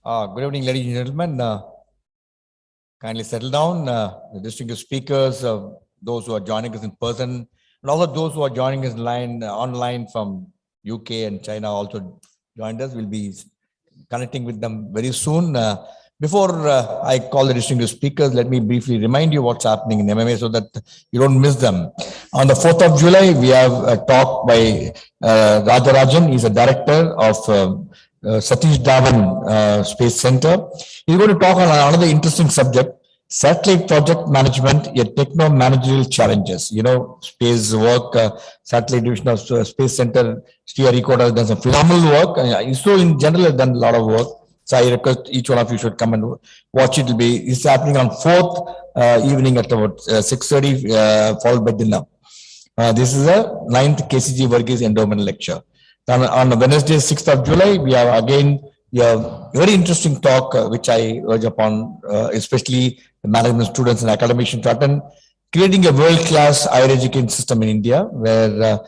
Good evening, ladies and gentlemen. Kindly settle down. The distinguished speakers, those who are joining us in person, and also those who are joining us online from UK and China also joined us. We'll be connecting with them very soon. Before I call the distinguished speakers, let me briefly remind you what's happening in MMA so that you don't miss them. On the 4th of July, we have a talk by Raghavan. He's a director of Satish Dhawan Space Center. He's going to talk on another interesting subject, satellite project management, yet techno-managerial challenges. You know, space work, satellite division of Space Center, Sri Recorder has done some phenomenal work. ISRO in general has done a lot of work. So I request each one of you should come and watch it. It's happening on 4th evening at about 6:30, followed by dinner. This is a 9th KCG Varghese Endowment Lecture. On Wednesday, 6th of July, we have again a very interesting talk, which I urge upon, especially the management students and academicians to attend, creating a world-class higher education system in India, where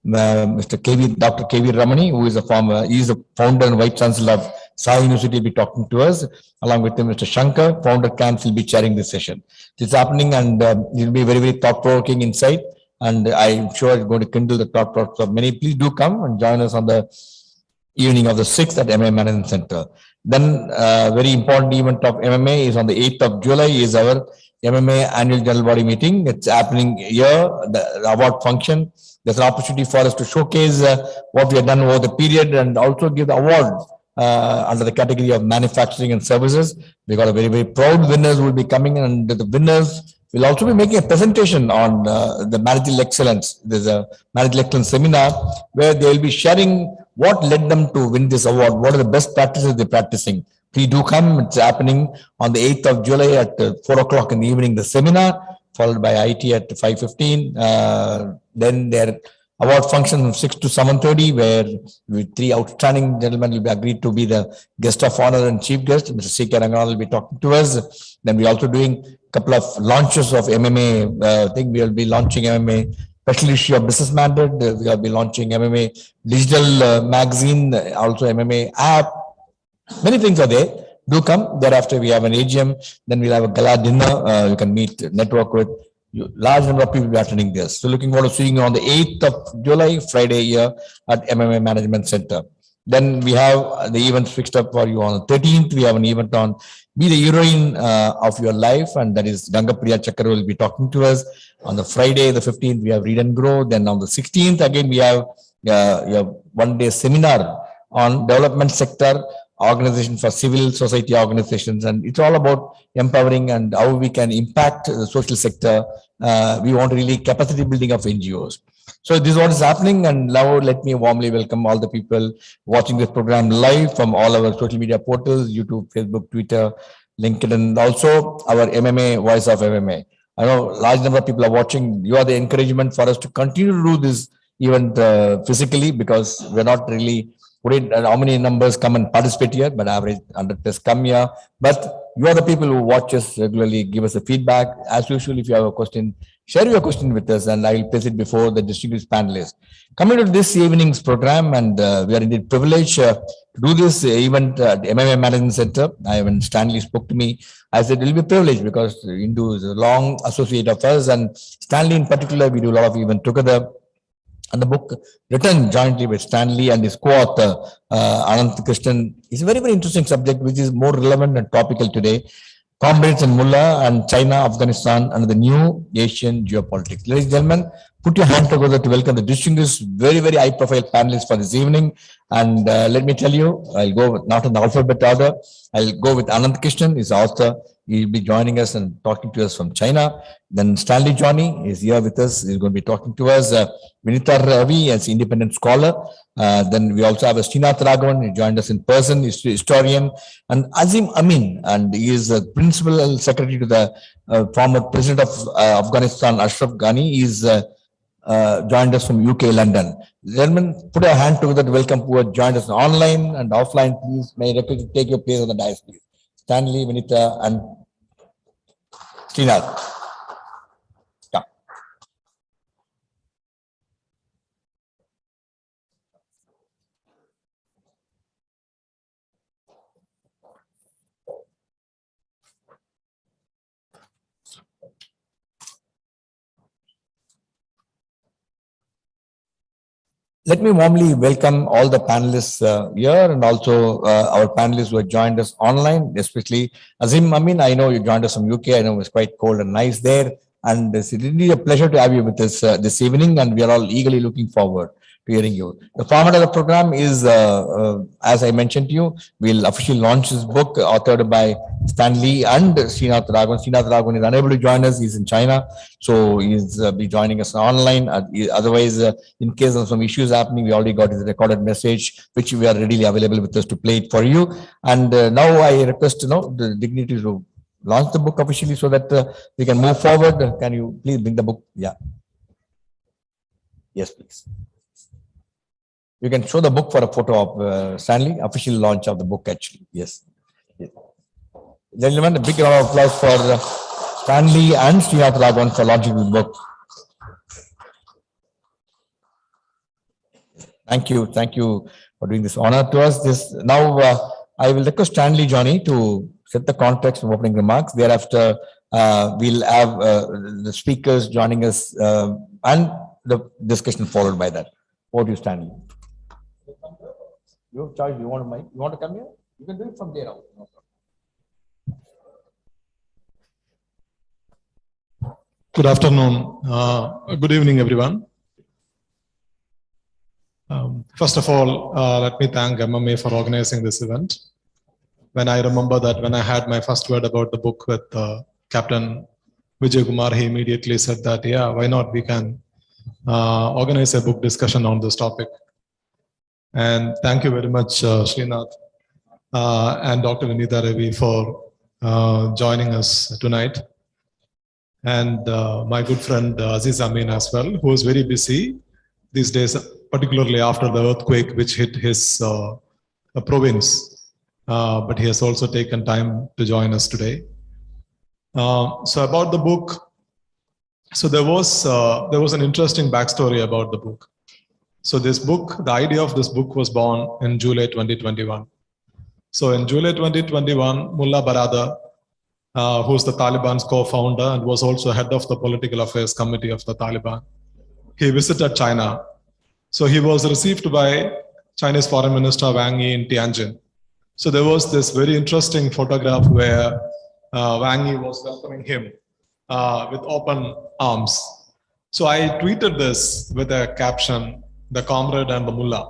Dr. KV Ramani, who is he is the founder and vice chancellor of Sai University, will be talking to us. Along with him, Mr. Shankar, founder camps, will be chairing this session. It's happening, and it will be very, very thought-provoking insight. And I'm sure it's going to kindle the thought of many. Please do come and join us on the evening of the 6th at MMA Management Center. Then very important event of MMA is on the 8th of July is our MMA annual general body meeting. It's happening here, the award function. There's an opportunity for us to showcase what we have done over the period and also give the award under the category of manufacturing and services. We got a very, very proud winners who will be coming, and the winners will also be making a presentation on the managerial excellence. There's a managerial excellence seminar where they will be sharing what led them to win this award. What are the best practices they're practicing? Please do come. It's happening on the 8th of July at 4 o'clock in the evening, the seminar, followed by IT at 5:15. Then their award function from 6 to 7:30, where with 3 outstanding gentlemen will be agreed to be the guest of honor and chief guest. Mr. C.K. Ranganathan will be talking to us. Then we're also doing a couple of launches of MMA. I think we will be launching MMA special issue of Business Mandate. We will be launching MMA digital magazine, also MMA app. Many things are there. Do come. Thereafter, we have an AGM. Then we'll have a gala dinner. You can meet, network with large number of people will be attending this. So looking forward to seeing you on the 8th of July, Friday here at MMA Management Center. Then we have the events fixed up for you on the 13th. We have an event on Be the Heroine of Your Life, and that is Gangapriya Chakra will be talking to us. On the Friday, the 15th, we have Read and Grow. Then on the 16th, again, we have one-day seminar on development sector, organization for civil society organizations, and it's all about empowering and how we can impact the social sector. We want really capacity building of NGOs. So this is what is happening, and now let me warmly welcome all the people watching this program live from all our social media portals, YouTube, Facebook, Twitter, LinkedIn, and also our MMA, Voice of MMA. I know a large number of people are watching. You are the encouragement for us to continue to do this event physically, because we're not really how many numbers come and participate here, but average 100 plus come here. But you are the people who watch us regularly, give us a feedback. As usual, if you have a question, share your question with us, and I will place it before the distinguished panelists. Coming to this evening's program, and we are indeed privileged to do this event at the MMA Management Center. When Stanley spoke to me, I said it will be a privilege because Hindu is a long associate of us, and Stanley in particular, we do a lot of events together. And the book written jointly with Stanley and his co-author, Ananth Krishnan, is a very, very interesting subject, which is more relevant and topical today. Comrades and Mullahs and China, Afghanistan, and the new Asian geopolitics. Ladies and gentlemen, put your hand together to welcome the distinguished, very, very high-profile panelists for this evening. And let me tell you, I'll go not in the alphabet order. I'll go with Ananth Krishnan, his author. He'll be joining us and talking to us from China. Then Stanley Johny is here with us. He's going to be talking to us. Vinitha Revi as independent scholar. Then we also have a Srinath Raghavan. He joined us in person. He's a historian. And Aziz Amin, and he is a principal secretary to the former President of Afghanistan, Ashraf Ghani. He's joined us from UK, London. Gentlemen, put a hand together to welcome who have joined us online and offline. Please, may I request you take your place on the dais, please. Stanley, Vinitha, and Srinath. Yeah. Let me warmly welcome all the panelists here and also our panelists who have joined us online, especially Aziz Amin. I know you joined us from UK. I know it's quite cold and nice there. And it's really a pleasure to have you with us this evening. And we are all eagerly looking forward to hearing you. The format of the program is, as I mentioned to you, we'll officially launch this book authored by Stanley and Srinath Raghavan. Srinath Raghavan is unable to join us. He's in China. So he's be joining us online. Otherwise, in case of some issues happening, we already got his recorded message, which we are readily available with us to play it for you. And now I request the dignitaries to launch the book officially so that we can move forward. Can you please bring the book? Yeah. Yes, please. You can show the book for a photo of Stanley, official launch of the book actually. Yes. Yes. Gentlemen, a big round of applause for Stanley and Srinath Raghavan for launching the book. Thank you. Thank you for doing this honor to us. Now, I will request Stanley Johny to set the context of opening remarks. Thereafter, we'll have the speakers joining us and the discussion followed by that. Over to you, Stanley. You have charge. You want to come here? You can do it from there out. No problem. Good afternoon. Good evening, everyone. First of all, let me thank MMA for organizing this event. When I remember that when I had my first word about the book with Captain Vijay Kumar, he immediately said that, yeah, why not? We can organize a book discussion on this topic. And thank you very much, Srinath and Dr. Vinitha Revi for joining us tonight. And my good friend Aziz Amin as well, who is very busy these days, particularly after the earthquake which hit his province. But he has also taken time to join us today. So about the book, so there was an interesting backstory about the book. So this book, the idea of this book was born in July 2021. So in July 2021, Mullah Baradar, who's the Taliban's co-founder and was also head of the political affairs committee of the Taliban, he visited China. So he was received by Chinese Foreign Minister Wang Yi in Tianjin. So there was this very interesting photograph where Wang Yi was welcoming him with open arms. So I tweeted this with a caption, "The Comrade and the Mullah."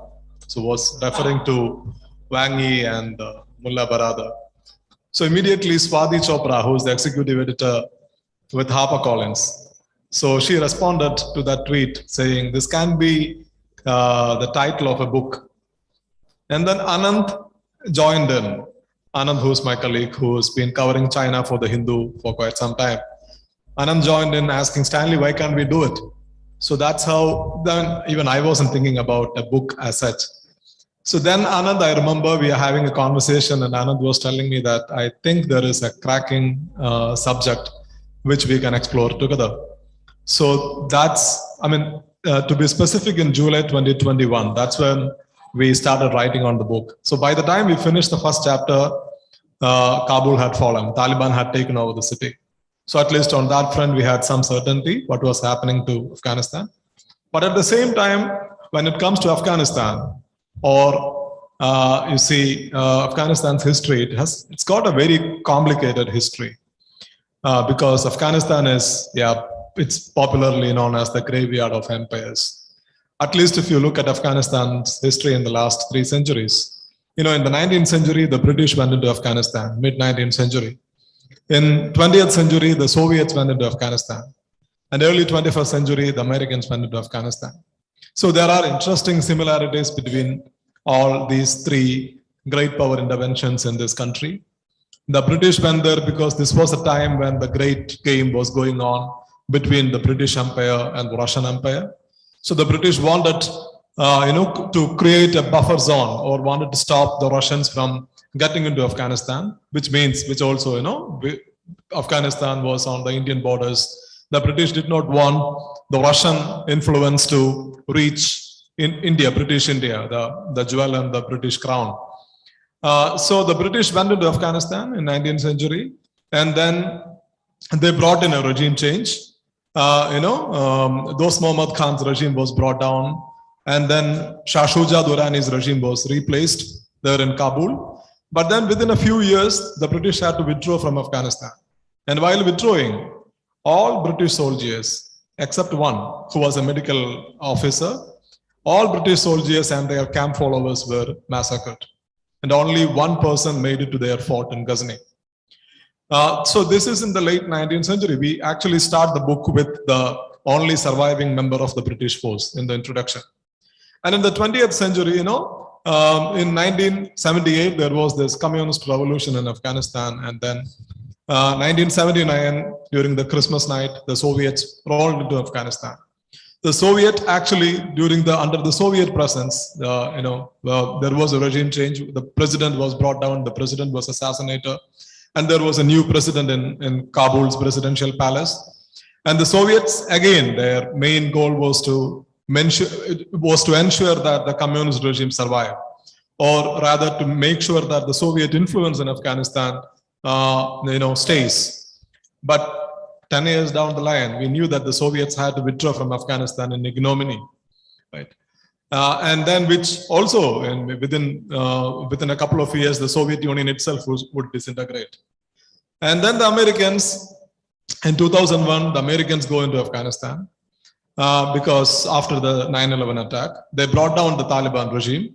So was referring to Wang Yi and Mullah Baradar. So immediately Swati Chopra, who is the executive editor with HarperCollins, so she responded to that tweet saying, this can be the title of a book. And then Ananth joined in. Ananth, who's my colleague, who's been covering China for the Hindu for quite some time. Ananth joined in asking, Stanley, why can't we do it? So that's how then even I wasn't thinking about a book as such. So then Ananth, I remember we are having a conversation and Ananth was telling me that I think there is a cracking subject which we can explore together. So that's, I mean, to be specific, in July 2021, that's when we started writing on the book. So by the time we finished the first chapter, Kabul had fallen, Taliban had taken over the city. So at least on that front, we had some certainty what was happening to Afghanistan. But at the same time, when it comes to Afghanistan, or you see Afghanistan's history, it's got a very complicated history because Afghanistan is, it's popularly known as the graveyard of empires. At least if you look at Afghanistan's history in the last 3 centuries, you know, in the 19th century, the British went into Afghanistan, mid-19th century. In 20th century, the Soviets went into Afghanistan. And early 21st century, the Americans went into Afghanistan. So there are interesting similarities between all these 3 great power interventions in this country. The British went there because this was a time when the great game was going on between the British Empire and the Russian Empire. So the British wanted, to create a buffer zone or wanted to stop the Russians from getting into Afghanistan, which also, Afghanistan was on the Indian borders. The British did not want the Russian influence to reach in India, British India, the jewel and the British crown. So the British went into Afghanistan in 19th century, and then they brought in a regime change. Those Muhammad Khan's regime was brought down And then Shah Shuja Durrani's regime was replaced there in Kabul. But then within a few years, the British had to withdraw from Afghanistan. And while withdrawing, all British soldiers, except one who was a medical officer, all British soldiers and their camp followers were massacred. And only one person made it to their fort in Ghazni. So this is in the late 19th century. We actually start the book with the only surviving member of the British force in the introduction. And in the 20th century, in 1978, there was this communist revolution in Afghanistan. And then 1979, during the Christmas night, the Soviets rolled into Afghanistan. The Soviet actually, under the Soviet presence, there was a regime change. The president was brought down. The president was assassinated. And there was a new president in Kabul's presidential palace. And the Soviets, again, their main goal was to ensure that the communist regime survived, or rather to make sure that the Soviet influence in Afghanistan, stays. But 10 years down the line, we knew that the Soviets had to withdraw from Afghanistan in ignominy, right? And then, which also, within a couple of years, the Soviet Union itself would disintegrate. And then the Americans, in 2001, the Americans go into Afghanistan because after the 9/11 attack, they brought down the Taliban regime.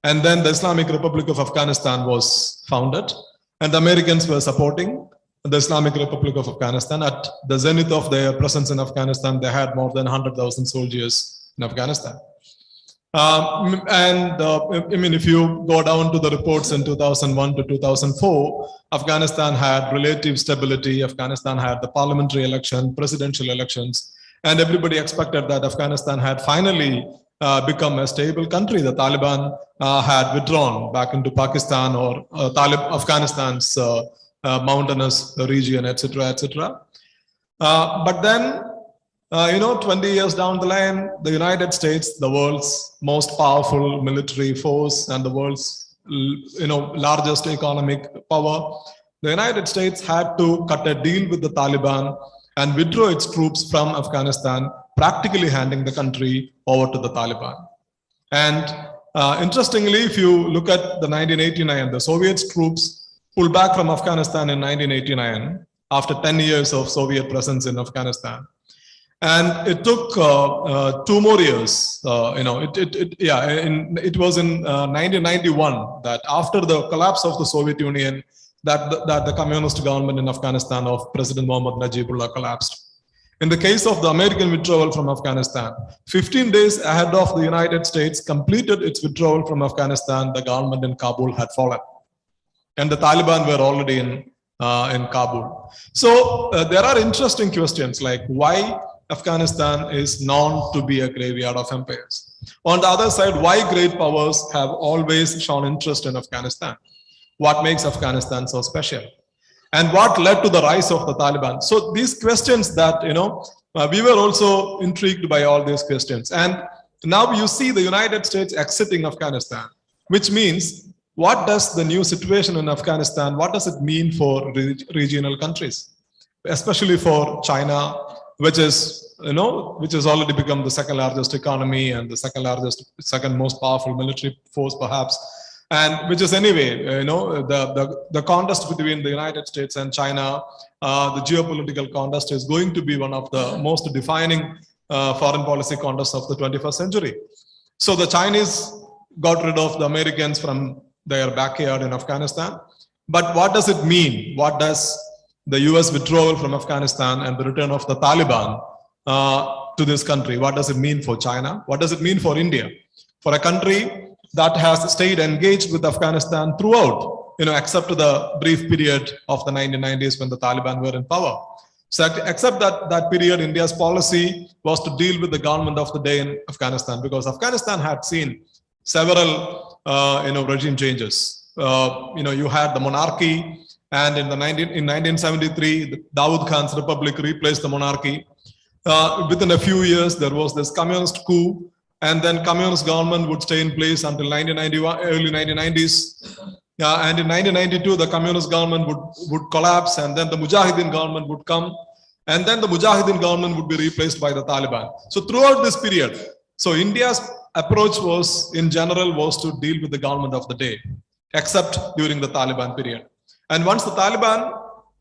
And then the Islamic Republic of Afghanistan was founded. And the Americans were supporting the Islamic Republic of Afghanistan. At the zenith of their presence in Afghanistan, they had more than 100,000 soldiers in Afghanistan. If you go down to the reports in 2001 to 2004, Afghanistan had relative stability. Afghanistan had the parliamentary election, presidential elections, and everybody expected that Afghanistan had finally become a stable country. The Taliban had withdrawn back into Pakistan or Afghanistan's mountainous region, etc., etc. But then, 20 years down the line, the United States, the world's most powerful military force and the world's, largest economic power, the United States had to cut a deal with the Taliban and withdraw its troops from Afghanistan, practically handing the country over to the Taliban. And interestingly, if you look at the 1989, the Soviet troops pulled back from Afghanistan in 1989 after 10 years of Soviet presence in Afghanistan. And it took 2 more years. It was in 1991 that after the collapse of the Soviet Union, that the communist government in Afghanistan of President Mohammad Najibullah collapsed. In the case of the American withdrawal from Afghanistan, 15 days ahead of the United States completed its withdrawal from Afghanistan, the government in Kabul had fallen. And the Taliban were already in Kabul. So there are interesting questions like why Afghanistan is known to be a graveyard of empires. On the other side, why great powers have always shown interest in Afghanistan? What makes Afghanistan so special? And what led to the rise of the Taliban? So these questions that, we were also intrigued by all these questions. And now you see the United States exiting Afghanistan, which means what does the new situation in Afghanistan, what does it mean for regional countries, especially for China, which is already become the second largest economy and the second most powerful military force perhaps. And which is anyway, the contest between the United States and China, the geopolitical contest is going to be one of the most defining foreign policy contests of the 21st century. So the Chinese got rid of the Americans from their backyard in Afghanistan. But what does it mean? What does the US withdrawal from Afghanistan and the return of the Taliban to this country, what does it mean for China? What does it mean for India? For a country that has stayed engaged with Afghanistan throughout, except the brief period of the 1990s when the Taliban were in power. So except that period, India's policy was to deal with the government of the day in Afghanistan, because Afghanistan had seen several, regime changes. You had the monarchy, and in 1973, Dawood Khan's republic replaced the monarchy. Within a few years, there was this communist coup, and then communist government would stay in place until 1991, early 1990s. And in 1992, the communist government would collapse, and then the Mujahideen government would come, and then the Mujahideen government would be replaced by the Taliban. So throughout this period, So India's approach was, in general, was to deal with the government of the day, except during the Taliban period. And once the Taliban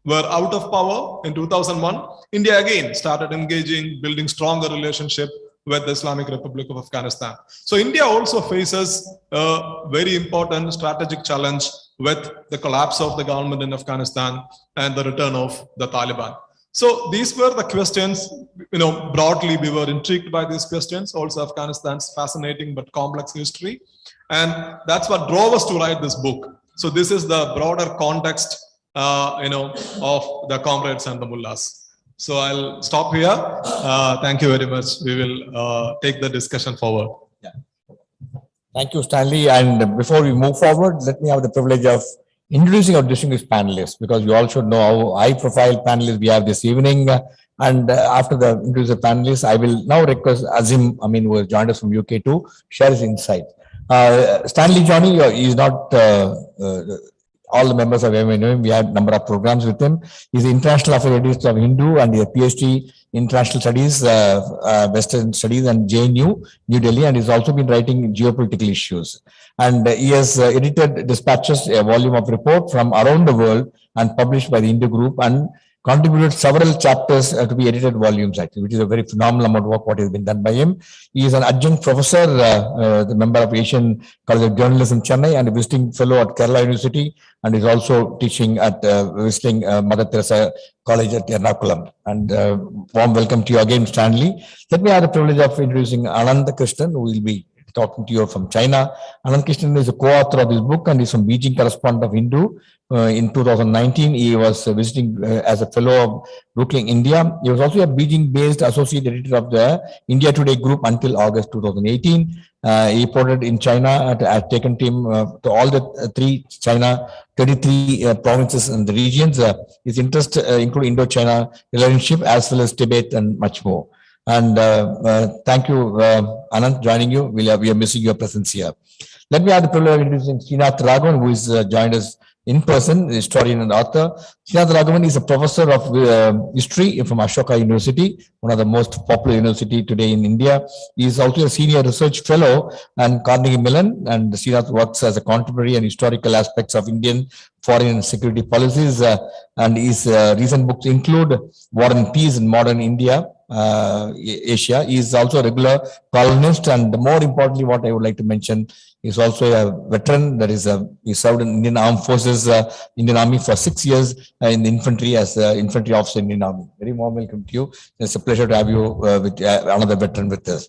were out of power in 2001, India again started engaging, building stronger relationship with the Islamic Republic of Afghanistan. So India also faces a very important strategic challenge with the collapse of the government in Afghanistan and the return of the Taliban. So these were the questions, broadly we were intrigued by these questions. Also Afghanistan's fascinating but complex history. And that's what drove us to write this book. So this is the broader context, of the Comrades and the Mullahs. So I'll stop here. Thank you very much. We will take the discussion forward. Yeah. Thank you, Stanley. And before we move forward, let me have the privilege of introducing our distinguished panelists, because you all should know how high-profile panelists we have this evening. And after the introduced panelists, I will now request Aziz Amin, who has joined us from UK, to share his insight. Stanley Johny is not all the members of MNM. We had a number of programs with him. He's the International Affairs Editor of Hindu and he has a PhD in International Studies, Western Studies and JNU, New Delhi, and he's also been writing geopolitical issues. And he has edited Dispatches, a volume of report from around the world and published by the Hindu Group, and contributed several chapters to be edited volumes, actually, which is a very phenomenal amount of work what has been done by him. He is an adjunct professor, the member of Asian College of Journalism, Chennai, and a visiting fellow at Kerala University, and is also teaching at visiting Mother Teresa College at Ernakulam. And warm welcome to you again, Stanley. Let me have the privilege of introducing Ananth Krishnan, who will be talking to you from China. Ananth Krishnan is a co-author of this book and is from Beijing Correspondent of Hindu. In 2019, he was visiting as a fellow of Brooklyn, India. He was also a Beijing-based associate editor of the India Today group until August 2018. He reported in China, has taken him to all the three China, 33 provinces and the regions. His interests include Indo-China relationship as well as Tibet and much more. And thank you, Ananth, joining you. We are missing your presence here. Let me have the privilege of introducing Srinath Raghavan, who is joined us in person, historian and author. Srinath Raghavan is a professor of history from Ashoka University, one of the most popular university today in India. He is also a senior research fellow at Carnegie Mellon, and Srinath works as a contemporary and historical aspects of Indian foreign and security policies. And his recent books include War and Peace in Modern India, Asia. He is also a regular columnist, and more importantly, what I would like to mention, he's also a veteran. That is, he served in Indian Armed Forces, Indian Army for 6 years in the infantry as infantry officer in Indian Army. Very warm welcome to you. It's a pleasure to have you with another veteran with us.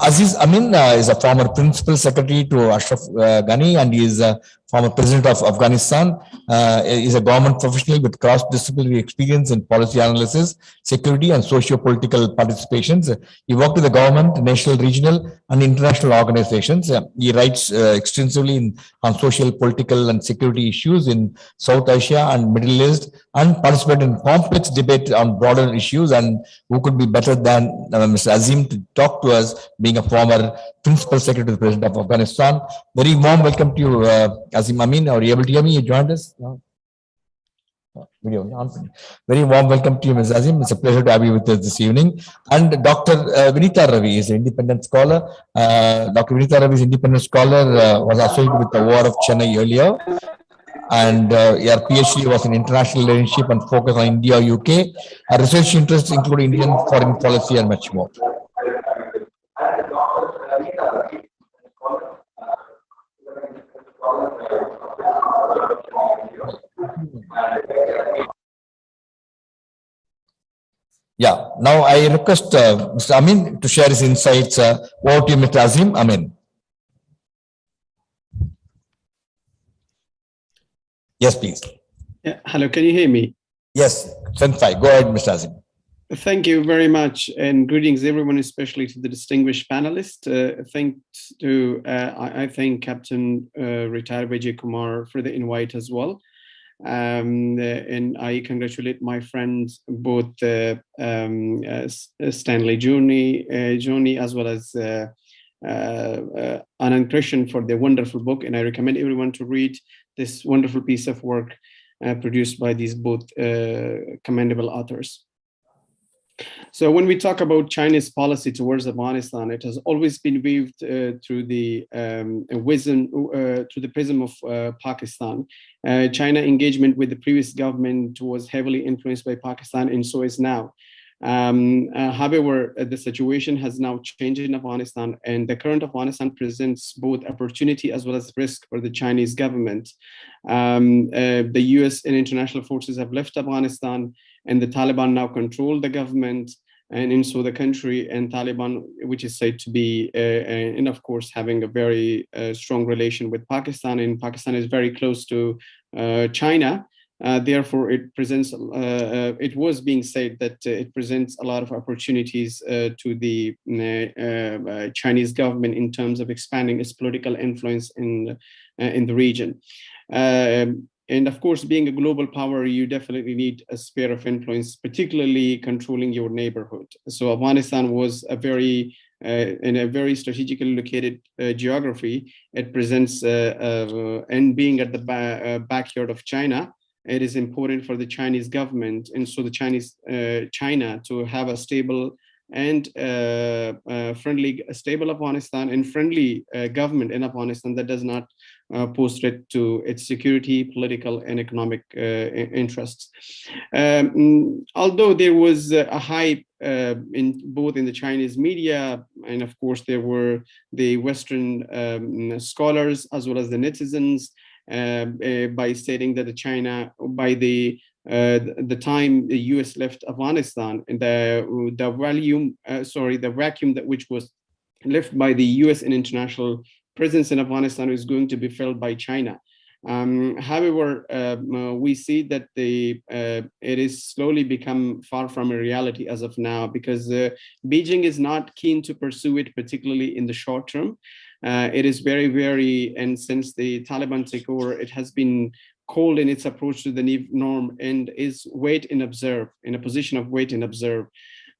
Aziz Amin is a former principal secretary to Ashraf Ghani, and he is a former president of Afghanistan. He is a government professional with cross-disciplinary experience in policy analysis, security, and socio-political participations. He worked with the government, national, regional, and international organizations. He writes extensively on social, political, and security issues in South Asia and Middle East, and participated in complex debate on broader issues. And who could be better than Mr. Azim to talk to us, being a former principal secretary to the President of Afghanistan. Very warm welcome to you, Aziz Amin. Are you able to hear me? You joined us? No? Video on. Very warm welcome to you, Ms. Azim. It's a pleasure to have you with us this evening. And Dr. Vinitha Revi is an independent scholar. Dr. Vinitha Revi is an independent scholar, was associated with the ORF-Chennai earlier. And your PhD was in international relationship and focus on India, UK. Her research interests include Indian foreign policy and much more. Yeah, now I request Mr. Amin to share his insights. Over to you, Mr. Azim Amin. Yes, please. Yeah, hello, can you hear me? Yes, Senpai. Go ahead, Mr. Azim. Thank you very much, and greetings everyone, especially to the distinguished panelists. Thanks to, I thank Captain retired Vijay Kumar for the invite as well. And I congratulate my friends, both Stanley Johny as well as Ananth Krishnan for their wonderful book. And I recommend everyone to read this wonderful piece of work produced by these both commendable authors. So when we talk about China's policy towards Afghanistan, it has always been viewed through the prism of Pakistan. China engagement with the previous government was heavily influenced by Pakistan, and so is now. However, the situation has now changed in Afghanistan, and the current Afghanistan presents both opportunity as well as risk for the Chinese government. The US and international forces have left Afghanistan, and the Taliban now control the government and so the country, and Taliban, which is said to be, and of course, having a very strong relation with Pakistan, and Pakistan is very close to China. Therefore, it presents, it was being said that it presents a lot of opportunities to the Chinese government in terms of expanding its political influence in the region. And of course, being a global power, you definitely need a sphere of influence, particularly controlling your neighborhood. So Afghanistan was a very, in a very strategically located geography. It presents, and being at the backyard of China, it is important for the Chinese government, and so the China to have a stable and stable Afghanistan and friendly government in Afghanistan that does not pose threat to its security, political, and economic interests. Although there was a hype in both in the Chinese media, and of course there were the Western scholars as well as the netizens, by stating that by the time the US left Afghanistan, and the vacuum that which was left by the US and international presence in Afghanistan is going to be filled by China. However, we see that it is slowly become far from a reality as of now, because Beijing is not keen to pursue it, particularly in the short term. It is very, and since the Taliban takeover, it has been cold in its approach to the norm and is wait and observe, in a position of wait and observe.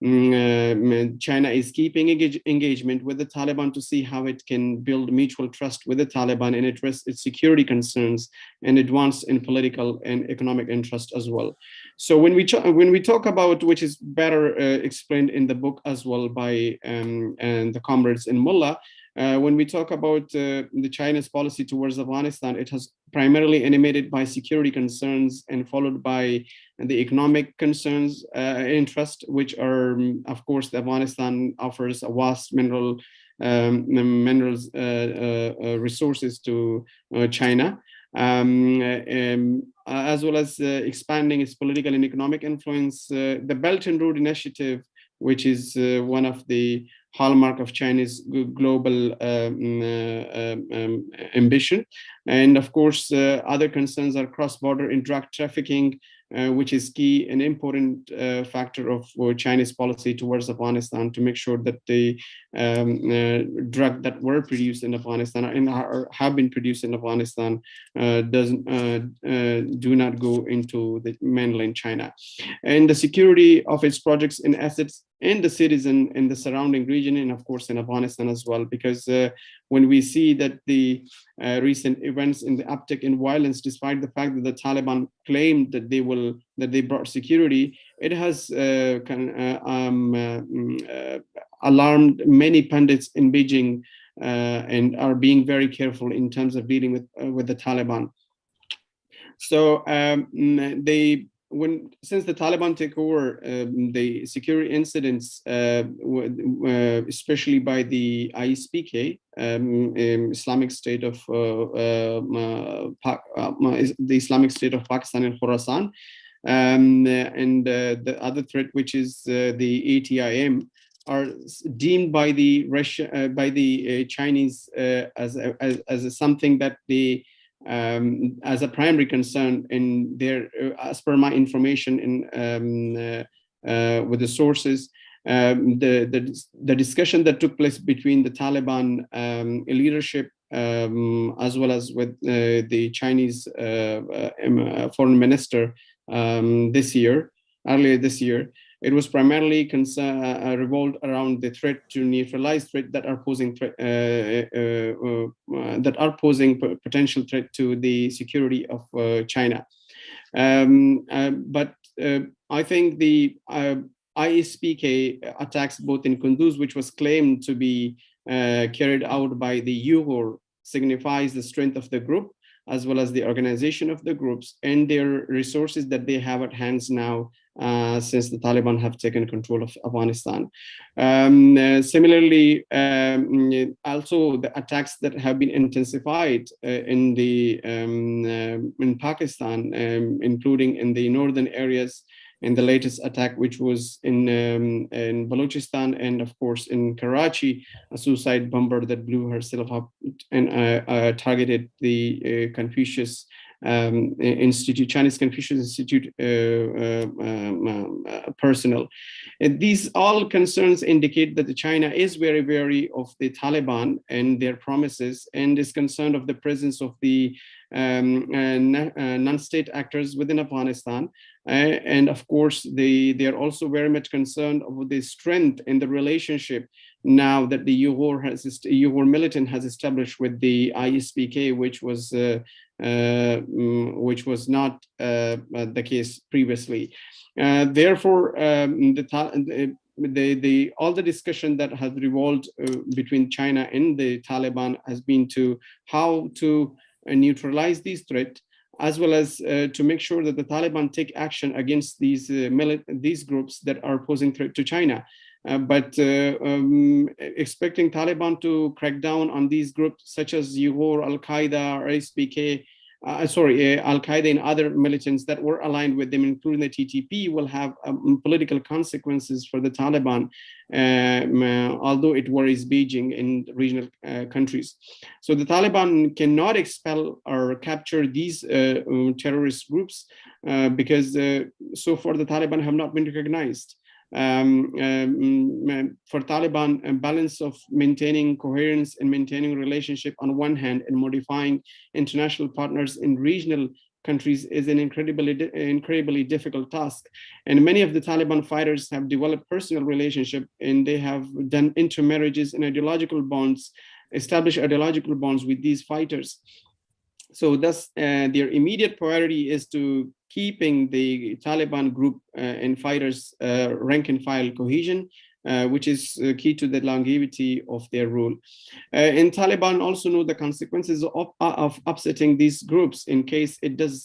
China is keeping engagement with the Taliban to see how it can build mutual trust with the Taliban and address its security concerns and advance in political and economic interest as well. So when we talk about, which is better explained in the book as well by and the Comrades and Mullah, when we talk about the China's policy towards Afghanistan, it has primarily animated by security concerns and followed by the economic concerns, interest, which are, of course, the Afghanistan offers a vast minerals resources to China, as well as expanding its political and economic influence. The Belt and Road Initiative, which is one of the hallmark of China's global ambition. And of course, other concerns are cross-border and drug trafficking, which is key and important factor of China's policy towards Afghanistan, to make sure that the drug that were produced in Afghanistan and have been produced in Afghanistan do not go into the mainland China. And the security of its projects and assets and the citizen in the surrounding region, and of course in Afghanistan as well, because when we see that the recent events in the uptick in violence, despite the fact that the Taliban claimed that they brought security, it has alarmed many pundits in Beijing and are being very careful in terms of dealing with the Taliban. So since the Taliban took over, the security incidents, especially by the ISPK, Islamic State of the Islamic State of Pakistan and Khorasan, and the other threat, which is the ATIM, are deemed by the Chinese as something that they as a primary concern in their, as per my information with the sources, the discussion that took place between the Taliban leadership as well as with the Chinese foreign minister earlier this year, it was primarily revolved around the threat to neutralize threat that are posing potential threat to the security of China. But I think ISPK attacks both in Kunduz, which was claimed to be carried out by the Uyghur, signifies the strength of the group, as well as the organization of the groups and their resources that they have at hands now since the Taliban have taken control of Afghanistan. Similarly, also the attacks that have been intensified in Pakistan, including in the northern areas, in the latest attack, which was in Balochistan, and of course in Karachi, a suicide bomber that blew herself up and targeted the Confucius Institute, Chinese Confucius Institute personnel. And these all concerns indicate that China is very wary of the Taliban and their promises, and is concerned of the presence of the non-state actors within Afghanistan. And of course, they are also very much concerned of the strength in the relationship now that the Uyghur militant has established with the ISPK, which was not the case previously. Therefore, all the discussion that has revolved between China and the Taliban has been to how to neutralize these threats, as well as to make sure that the Taliban take action against these groups that are posing threat to China. But expecting Taliban to crack down on these groups such as Uyghur, Al-Qaeda, or SPK, Al-Qaeda and other militants that were aligned with them, including the TTP, will have political consequences for the Taliban, although it worries Beijing in regional countries. So the Taliban cannot expel or capture these terrorist groups because so far the Taliban have not been recognized. For Taliban, a balance of maintaining coherence and maintaining relationship on one hand and modifying international partners in regional countries is an incredibly difficult task. And many of the Taliban fighters have developed personal relationship, and they have done intermarriages and established ideological bonds with these fighters. So thus, their immediate priority is to keeping the Taliban group and fighters rank and file cohesion, which is key to the longevity of their rule. And Taliban also know the consequences of upsetting these groups in case it does.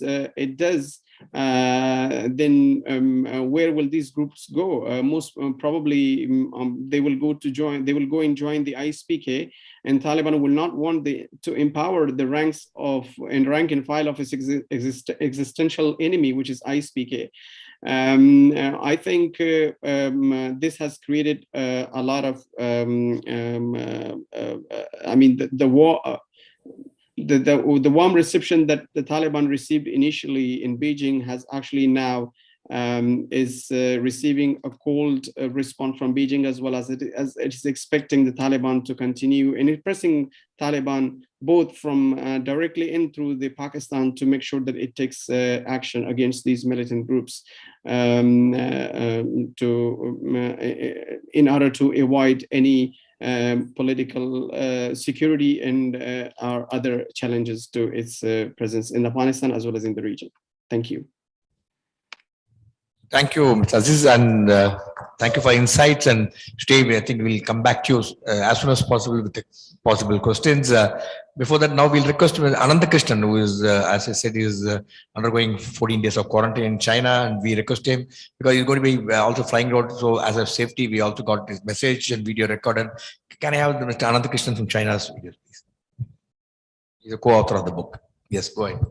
Then where will these groups go? Most probably they will go and join the ISPK, and Taliban will not want to empower the ranks of and rank and file of its existential enemy, which is ISPK. I think this has created a lot of the warm reception that the Taliban received initially in Beijing has actually now is receiving a cold response from Beijing, as well as it is expecting the Taliban to continue and impressing Taliban both from directly in through the Pakistan to make sure that it takes action against these militant groups in order to avoid any political security and our other challenges to its presence in Afghanistan as well as in the region. Thank you. Thank you, Mr. Aziz, and thank you for insights. And today, I think we'll come back to you as soon as possible with the possible questions. Before that, now we'll request Ananth Krishnan, who is, as I said, is undergoing 14 days of quarantine in China, and we request him because he's going to be also flying out. So, as a safety, we also got his message and video recorded. Can I have Mr. Ananth Krishnan from China's video, please? He's a co-author of the book. Yes, go ahead.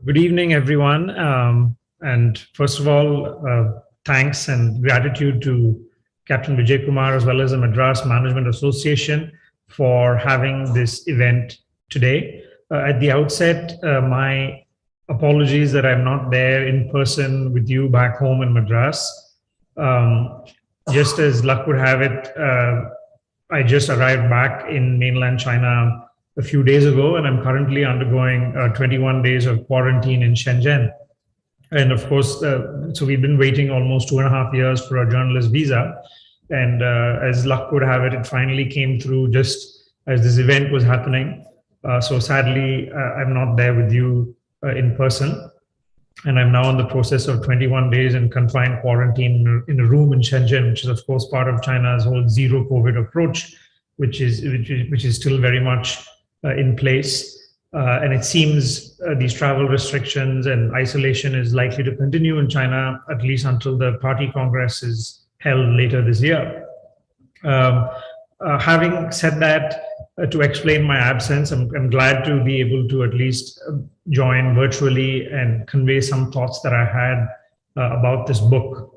Good evening, everyone. And first of all, thanks and gratitude to Captain Vijay Kumar as well as the Madras Management Association for having this event today. At the outset, my apologies that I'm not there in person with you back home in Madras. Just as luck would have it, I just arrived back in mainland China a few days ago, and I'm currently undergoing 21 days of quarantine in Shenzhen. And of course, so we've been waiting almost 2.5 years for a journalist visa. And as luck would have it, it finally came through just as this event was happening. So sadly, I'm not there with you in person. And I'm now in the process of 21 days in confined quarantine in a room in Shenzhen, which is of course part of China's whole zero COVID approach, which is still very much in place. And it seems these travel restrictions and isolation is likely to continue in China, at least until the party congress is held later this year. Having said that, to explain my absence, I'm glad to be able to at least join virtually and convey some thoughts that I had about this book.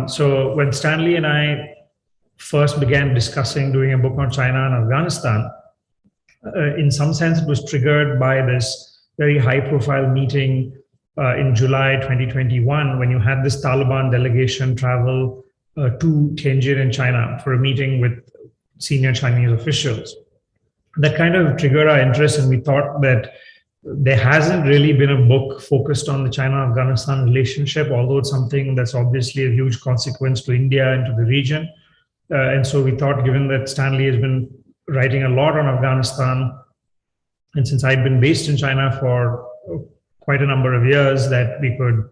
So when Stanley and I first began discussing doing a book on China and Afghanistan, in some sense, it was triggered by this very high-profile meeting in July 2021, when you had this Taliban delegation travel to Tianjin in China for a meeting with senior Chinese officials. That kind of triggered our interest, and we thought that there hasn't really been a book focused on the China-Afghanistan relationship, although it's something that's obviously a huge consequence to India and to the region. And so we thought, given that Stanley has been writing a lot on Afghanistan, and since I'd been based in China for quite a number of years, that we could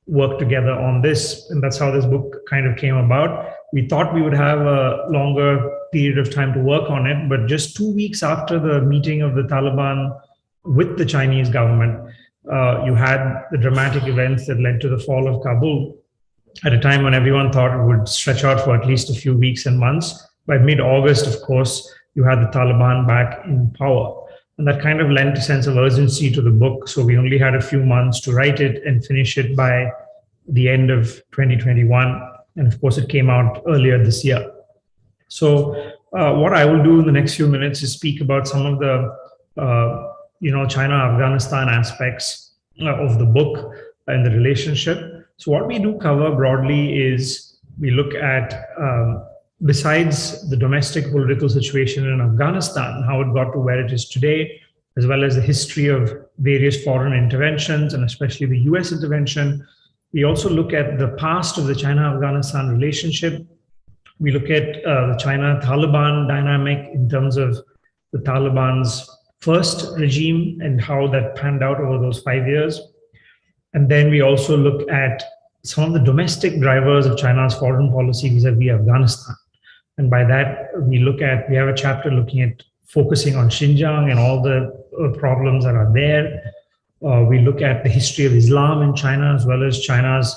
work together on this. And that's how this book kind of came about. We thought we would have a longer period of time to work on it, but just 2 weeks after the meeting of the Taliban with the Chinese government, you had the dramatic events that led to the fall of Kabul at a time when everyone thought it would stretch out for at least a few weeks and months. By mid-August, of course, you had the Taliban back in power. And that kind of lent a sense of urgency to the book. So we only had a few months to write it and finish it by the end of 2021. And of course, it came out earlier this year. So what I will do in the next few minutes is speak about some of the China-Afghanistan aspects of the book and the relationship. So what we do cover broadly is we look at, besides the domestic political situation in Afghanistan, how it got to where it is today, as well as the history of various foreign interventions, and especially the US intervention. We also look at the past of the China-Afghanistan relationship. We look at the China-Taliban dynamic in terms of the Taliban's first regime and how that panned out over those 5 years. And then we also look at some of the domestic drivers of China's foreign policy vis-a-vis Afghanistan. And by that, we have a chapter looking at focusing on Xinjiang and all the problems that are there. We look at the history of Islam in China, as well as China's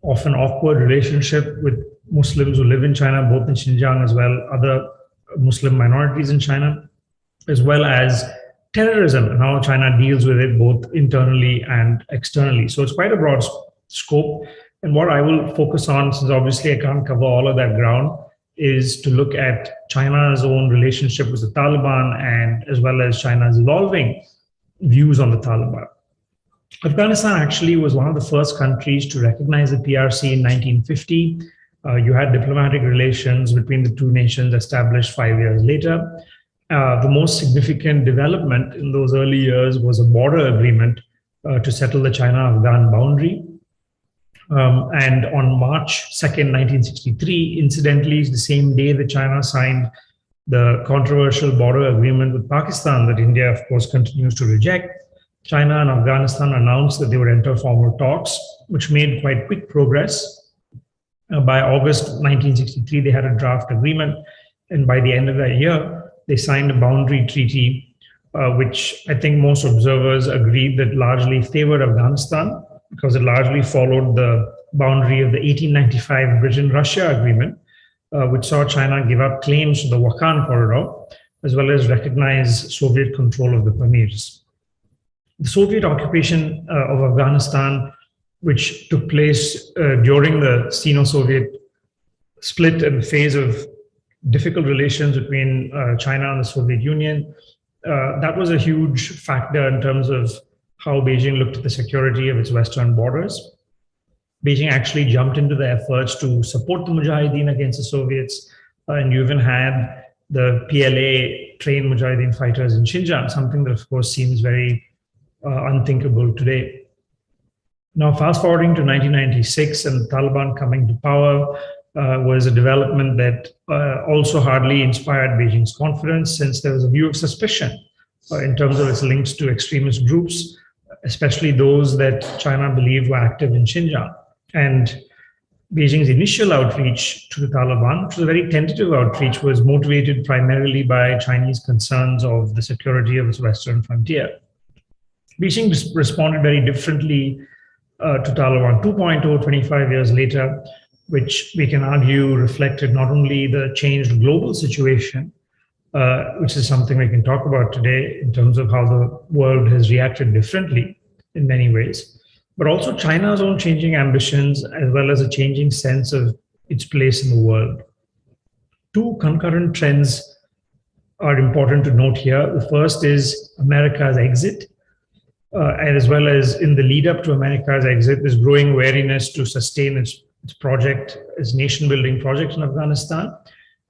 often awkward relationship with Muslims who live in China, both in Xinjiang as well other Muslim minorities in China, as well as terrorism and how China deals with it both internally and externally. So it's quite a broad scope. And what I will focus on, since obviously I can't cover all of that ground, is to look at China's own relationship with the Taliban, and as well as China's evolving views on the Taliban. Afghanistan actually was one of the first countries to recognize the PRC in 1950. You had diplomatic relations between the two nations established 5 years later. The most significant development in those early years was a border agreement to settle the China-Afghan boundary. And on March 2nd, 1963, incidentally, the same day that China signed the controversial border agreement with Pakistan that India, of course, continues to reject, China and Afghanistan announced that they would enter formal talks, which made quite quick progress. By August 1963, they had a draft agreement. And by the end of that year, they signed a boundary treaty, which I think most observers agreed that largely favored Afghanistan, because it largely followed the boundary of the 1895 Britain-Russia agreement, which saw China give up claims to the Wakhan corridor, as well as recognize Soviet control of the Pamirs. The Soviet occupation of Afghanistan, which took place during the Sino-Soviet split and the phase of difficult relations between China and the Soviet Union, that was a huge factor in terms of how Beijing looked at the security of its western borders. Beijing actually jumped into the efforts to support the Mujahideen against the Soviets, and you even had the PLA train Mujahideen fighters in Xinjiang, something that of course seems very unthinkable today. Now, fast forwarding to 1996 and the Taliban coming to power was a development that also hardly inspired Beijing's confidence, since there was a view of suspicion in terms of its links to extremist groups. especially those that China believed were active in Xinjiang. And Beijing's initial outreach to the Taliban, which was a very tentative outreach, was motivated primarily by Chinese concerns of the security of its western frontier. Beijing responded very differently to Taliban 2.0 25 years later, which we can argue reflected not only the changed global situation, which is something we can talk about today in terms of how the world has reacted differently in many ways, but also China's own changing ambitions, as well as a changing sense of its place in the world. Two concurrent trends are important to note here. The first is America's exit, and as well as in the lead up to America's exit, there's growing wariness to sustain its project, its nation-building project in Afghanistan.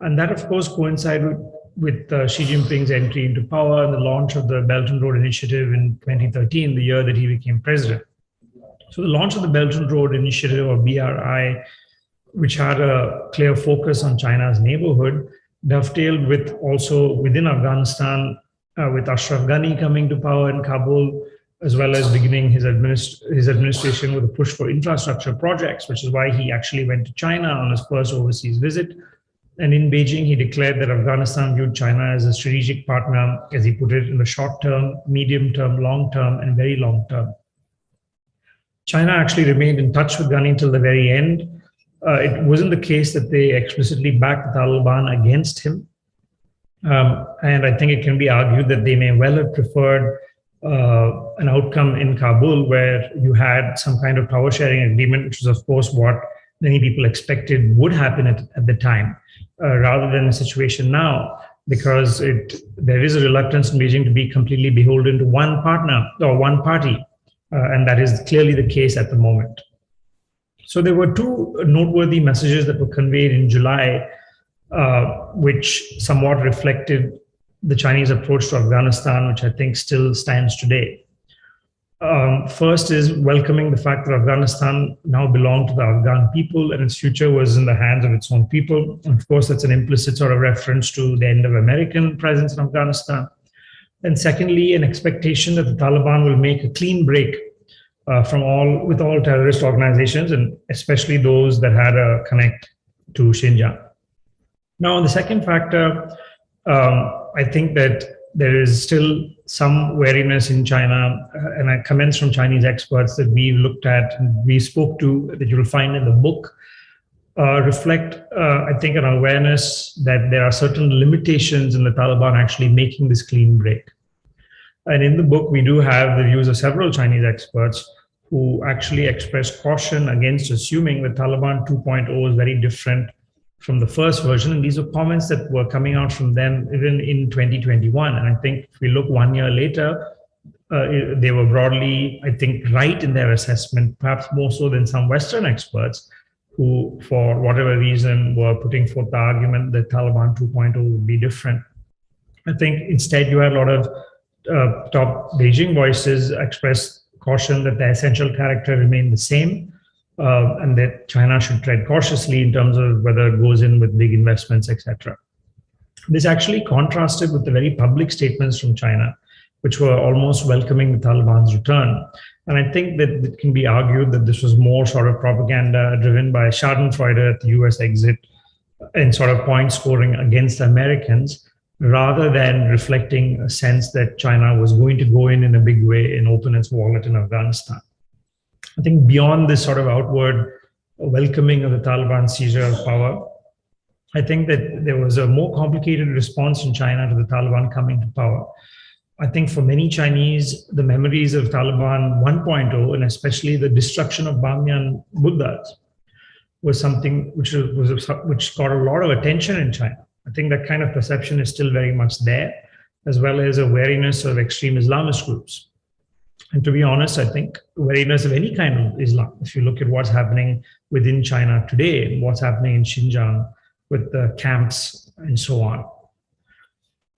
And that, of course, coincided with Xi Jinping's entry into power and the launch of the Belt and Road Initiative in 2013, the year that he became president. So the launch of the Belt and Road Initiative, or BRI, which had a clear focus on China's neighborhood, dovetailed with also within Afghanistan, with Ashraf Ghani coming to power in Kabul, as well as beginning his administration with a push for infrastructure projects, which is why he actually went to China on his first overseas visit. And in Beijing, he declared that Afghanistan viewed China as a strategic partner, as he put it, in the short term, medium term, long term, and very long term. China actually remained in touch with Ghani till the very end. It wasn't the case that they explicitly backed the Taliban against him. And I think it can be argued that they may well have preferred an outcome in Kabul where you had some kind of power sharing agreement, which was, of course, what many people expected would happen at the time, rather than a situation now, because there is a reluctance in Beijing to be completely beholden to one partner or one party. And that is clearly the case at the moment. So there were two noteworthy messages that were conveyed in July, which somewhat reflected the Chinese approach to Afghanistan, which I think still stands today. First is welcoming the fact that Afghanistan now belonged to the Afghan people and its future was in the hands of its own people. And of course, that's an implicit sort of reference to the end of American presence in Afghanistan. And secondly, an expectation that the Taliban will make a clean break with all terrorist organizations, and especially those that had a connect to Xinjiang. Now, the second factor, I think that there is still some wariness in China, and I comments from Chinese experts that we looked at and we spoke to, that you'll find in the book, reflect, I think, an awareness that there are certain limitations in the Taliban actually making this clean break. And in the book, we do have the views of several Chinese experts who actually express caution against assuming that Taliban 2.0 is very different from the first version. And these are comments that were coming out from them even in 2021. And I think if we look 1 year later, they were broadly, I think, right in their assessment, perhaps more so than some Western experts who, for whatever reason, were putting forth the argument that Taliban 2.0 would be different. I think instead you had a lot of top Beijing voices express caution that the essential character remained the same, and that China should tread cautiously in terms of whether it goes in with big investments, etc. This actually contrasted with the very public statements from China, which were almost welcoming the Taliban's return. And I think that it can be argued that this was more sort of propaganda driven by Schadenfreude at the US exit and sort of point scoring against the Americans, rather than reflecting a sense that China was going to go in a big way and open its wallet in Afghanistan. I think beyond this sort of outward welcoming of the Taliban seizure of power, I think that there was a more complicated response in China to the Taliban coming to power. I think for many Chinese, the memories of Taliban 1.0, and especially the destruction of Bamiyan Buddhas, was something which got a lot of attention in China. I think that kind of perception is still very much there, as well as a wariness of extreme Islamist groups. And to be honest, I think wariness of any kind of Islam, if you look at what's happening within China today, and what's happening in Xinjiang with the camps and so on.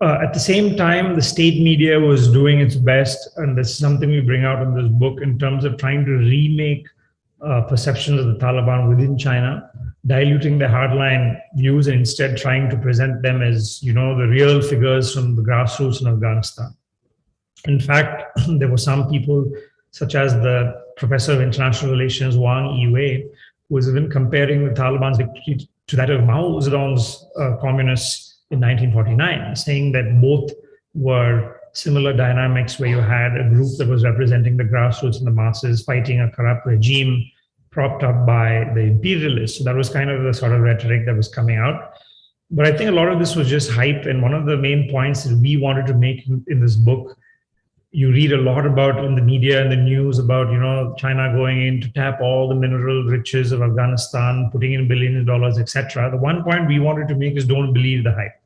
At the same time, the state media was doing its best, and this is something we bring out in this book in terms of trying to remake perceptions of the Taliban within China, diluting their hardline views and instead trying to present them as, the real figures from the grassroots in Afghanistan. In fact, there were some people such as the professor of international relations, Wang Yiwei, who was even comparing the Taliban's victory to that of Mao Zedong's communists in 1949, saying that both were similar dynamics where you had a group that was representing the grassroots and the masses fighting a corrupt regime propped up by the imperialists. So that was kind of the sort of rhetoric that was coming out. But I think a lot of this was just hype. And one of the main points that we wanted to make in this book, you read a lot about in the media and the news about, China going in to tap all the mineral riches of Afghanistan, putting in billions of dollars, etc. The one point we wanted to make is don't believe the hype.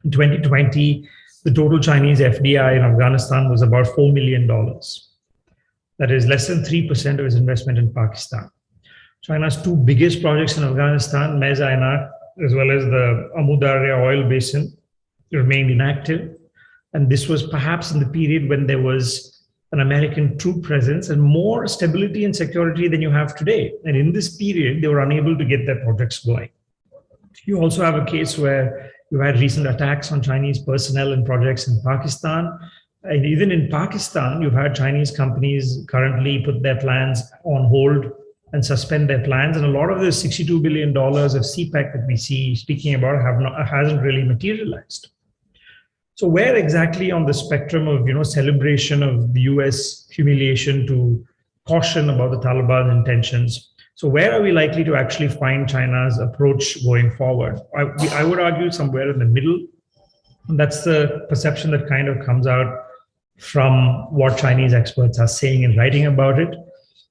In 2020, the total Chinese FDI in Afghanistan was about $4 million. That is less than 3% of its investment in Pakistan. China's two biggest projects in Afghanistan, Mez Ainak, as well as the Amu Darya oil basin, remained inactive. And this was perhaps in the period when there was an American troop presence and more stability and security than you have today. And in this period, they were unable to get their projects going. You also have a case where you had recent attacks on Chinese personnel and projects in Pakistan. And even in Pakistan, you've had Chinese companies currently put their plans on hold and suspend their plans. And a lot of the $62 billion of CPEC that we see speaking about hasn't really materialized. So where exactly on the spectrum of celebration of the US humiliation to caution about the Taliban intentions? So where are we likely to actually find China's approach going forward? I would argue somewhere in the middle. And that's the perception that kind of comes out from what Chinese experts are saying and writing about it.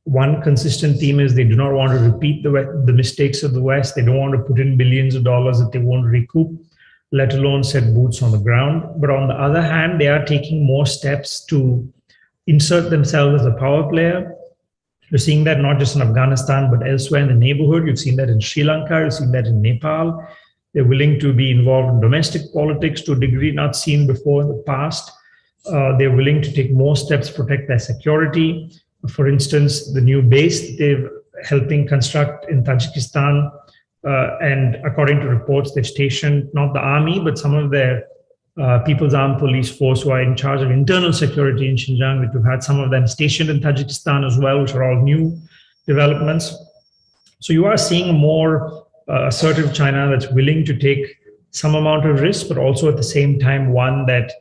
One consistent theme is they do not want to repeat the mistakes of the West. They don't want to put in billions of dollars that they won't recoup, let alone set boots on the ground. But on the other hand, they are taking more steps to insert themselves as a power player. You're seeing that not just in Afghanistan, but elsewhere in the neighborhood. You've seen that in Sri Lanka, you've seen that in Nepal. They're willing to be involved in domestic politics to a degree not seen before in the past. They're willing to take more steps to protect their security. For instance, the new base they're helping construct in Tajikistan, and according to reports, they've stationed not the army, but some of their People's Armed Police Force who are in charge of internal security in Xinjiang, which we've had some of them stationed in Tajikistan as well, which are all new developments. So you are seeing a more assertive China that's willing to take some amount of risk, but also at the same time, one that,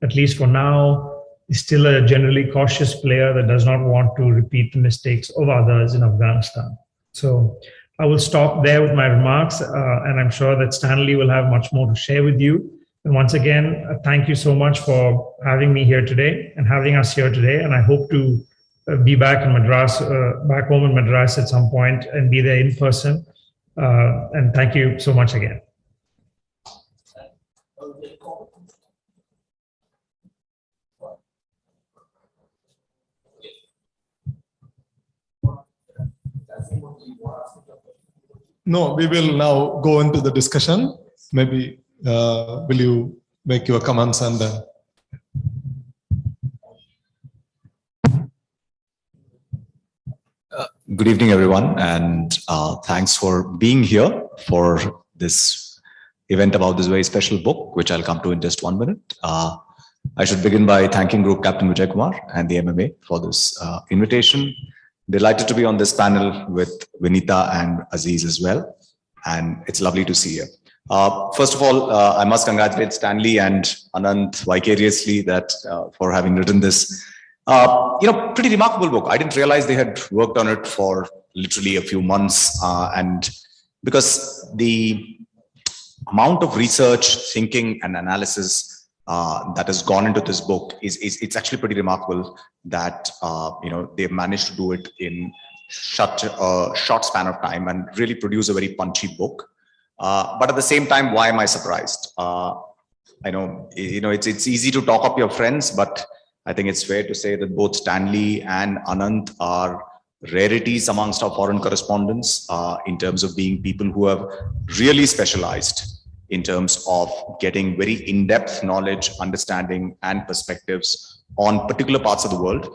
at least for now, is still a generally cautious player that does not want to repeat the mistakes of others in Afghanistan. So I will stop there with my remarks, and I'm sure that Stanley will have much more to share with you. And once again, thank you so much for having me here today and having us here today. And I hope to be back in Madras, back home in Madras at some point and be there in person. And thank you so much again. No, we will now go into the discussion. Maybe will you make your comments and then. Good evening, everyone, and thanks for being here for this event about this very special book, which I'll come to in just 1 minute. I should begin by thanking Group Captain Vijay Kumar and the MMA for this invitation. Delighted to be on this panel with Vinitha and Aziz as well, and it's lovely to see you. First of all, I must congratulate Stanley and Ananth vicariously that for having written this. Pretty remarkable book. I didn't realize they had worked on it for literally a few months, and because the amount of research, thinking, and analysis that has gone into this book it's actually pretty remarkable that they've managed to do it in such a short span of time and really produce a very punchy book. But at the same time, why am I surprised? I know it's easy to talk up your friends, but I think it's fair to say that both Stanley and Ananth are rarities amongst our foreign correspondents in terms of being people who have really specialized in terms of getting very in-depth knowledge, understanding, and perspectives on particular parts of the world,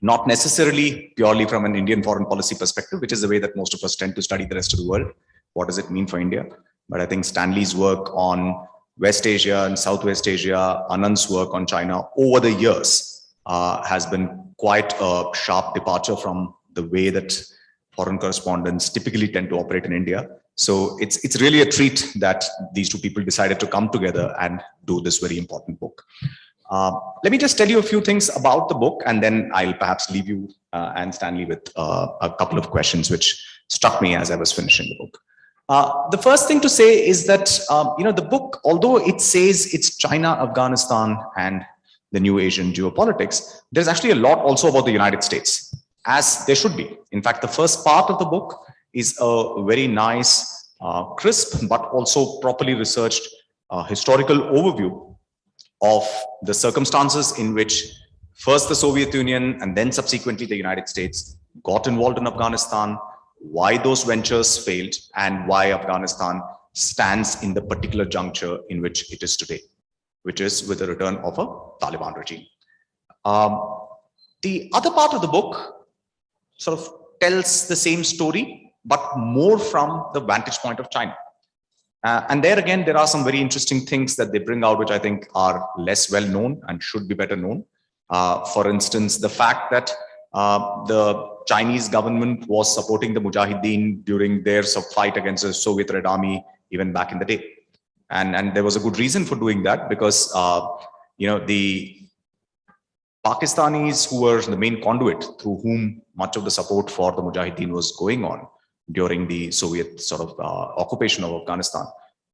not necessarily purely from an Indian foreign policy perspective, which is the way that most of us tend to study the rest of the world. What does it mean for India? But I think Stanley's work on West Asia and Southwest Asia, Ananth's work on China over the years has been quite a sharp departure from the way that foreign correspondents typically tend to operate in India. So it's really a treat that these two people decided to come together and do this very important book. Let me just tell you a few things about the book, and then I'll perhaps leave you and Stanley with a couple of questions which struck me as I was finishing the book. The first thing to say is that the book, although it says it's China, Afghanistan, and the new Asian geopolitics, there's actually a lot also about the United States, as there should be. In fact, the first part of the book is a very nice, crisp, but also properly researched historical overview of the circumstances in which first the Soviet Union and then subsequently the United States got involved in Afghanistan, why those ventures failed, and why Afghanistan stands in the particular juncture in which it is today, which is with the return of a Taliban regime. The other part of the book sort of tells the same story, but more from the vantage point of China. And there again, there are some very interesting things that they bring out, which I think are less well known and should be better known. For instance, the fact that the Chinese government was supporting the Mujahideen during their fight against the Soviet Red Army even back in the day. And there was a good reason for doing that, because the Pakistanis, who were the main conduit through whom much of the support for the Mujahideen was going on during the Soviet sort of occupation of Afghanistan,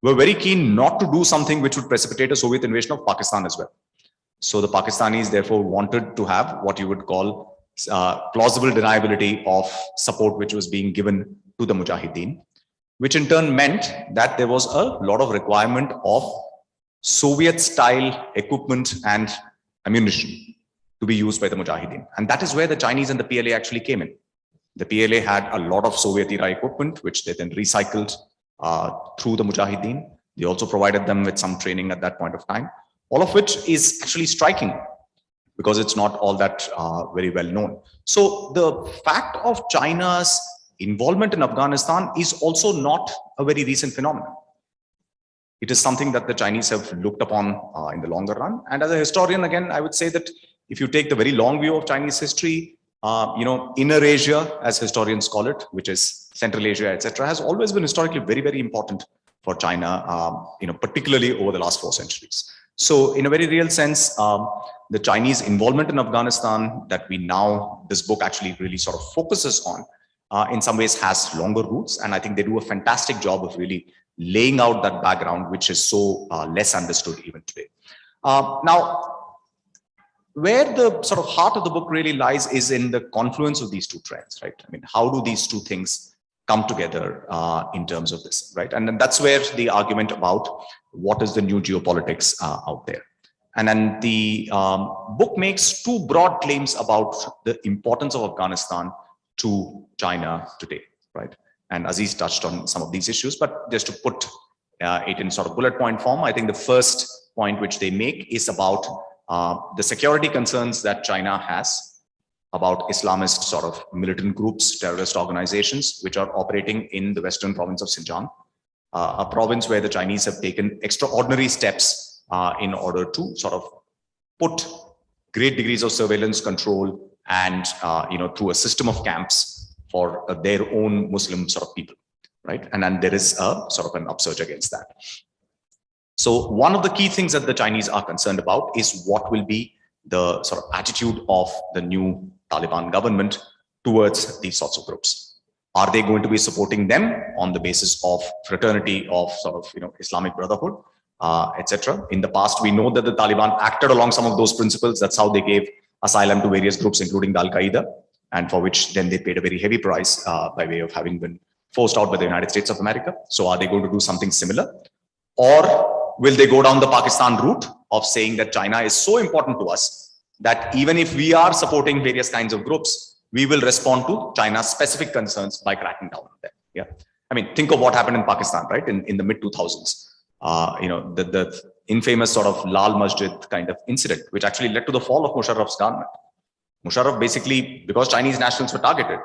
were very keen not to do something which would precipitate a Soviet invasion of Pakistan as well. So the Pakistanis therefore wanted to have what you would call plausible deniability of support which was being given to the Mujahideen, which in turn meant that there was a lot of requirement of Soviet-style equipment and ammunition to be used by the Mujahideen. And that is where the Chinese and the PLA actually came in. The PLA had a lot of Soviet-era equipment, which they then recycled through the Mujahideen. They also provided them with some training at that point of time, all of which is actually striking because it's not all that very well known. So the fact of China's involvement in Afghanistan is also not a very recent phenomenon. It is something that the Chinese have looked upon in the longer run. And as a historian, again, I would say that if you take the very long view of Chinese history, Inner Asia, as historians call it, which is Central Asia, etc., has always been historically very, very important for China, particularly over the last 4 centuries. So in a very real sense, the Chinese involvement in Afghanistan that this book actually really sort of focuses on, in some ways has longer roots. And I think they do a fantastic job of really laying out that background, which is so less understood even today. Now, where the sort of heart of the book really lies is in the confluence of these two trends, right? I mean, how do these two things come together in terms of this, right? And then that's where the argument about what is the new geopolitics out there. And then the book makes 2 broad claims about the importance of Afghanistan to China today, right? And Aziz touched on some of these issues, but just to put it in sort of bullet point form, I think the first point which they make is about the security concerns that China has about Islamist sort of militant groups, terrorist organizations, which are operating in the western province of Xinjiang, a province where the Chinese have taken extraordinary steps in order to sort of put great degrees of surveillance control and, through a system of camps for their own Muslim sort of people, right? And then there is a sort of an upsurge against that. So one of the key things that the Chinese are concerned about is what will be the sort of attitude of the new Taliban government towards these sorts of groups. Are they going to be supporting them on the basis of fraternity of sort of, Islamic Brotherhood, etc.? In the past, we know that the Taliban acted along some of those principles. That's how they gave asylum to various groups, including the Al-Qaeda, and for which then they paid a very heavy price by way of having been forced out by the United States of America. So are they going to do something similar? Or will they go down the Pakistan route of saying that China is so important to us that even if we are supporting various kinds of groups, we will respond to China's specific concerns by cracking down on them? Yeah, I mean, think of what happened in Pakistan, right? In the mid 2000s, the infamous sort of Lal Masjid kind of incident, which actually led to the fall of Musharraf's government. Musharraf basically, because Chinese nationals were targeted,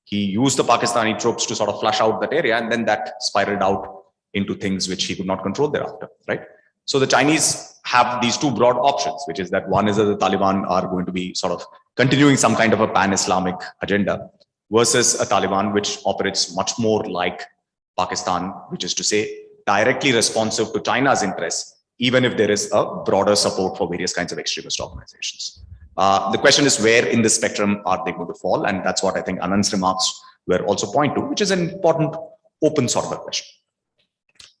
he used the Pakistani troops to sort of flush out that area, and then that spiraled out into things which he could not control thereafter, right? So the Chinese have these 2 broad options, which is that one is that the Taliban are going to be sort of continuing some kind of a pan-Islamic agenda, versus a Taliban which operates much more like Pakistan, which is to say directly responsive to China's interests, even if there is a broader support for various kinds of extremist organizations. The question is, where in the spectrum are they going to fall? And that's what I think Ananth's remarks were also point to, which is an important open sort of a question.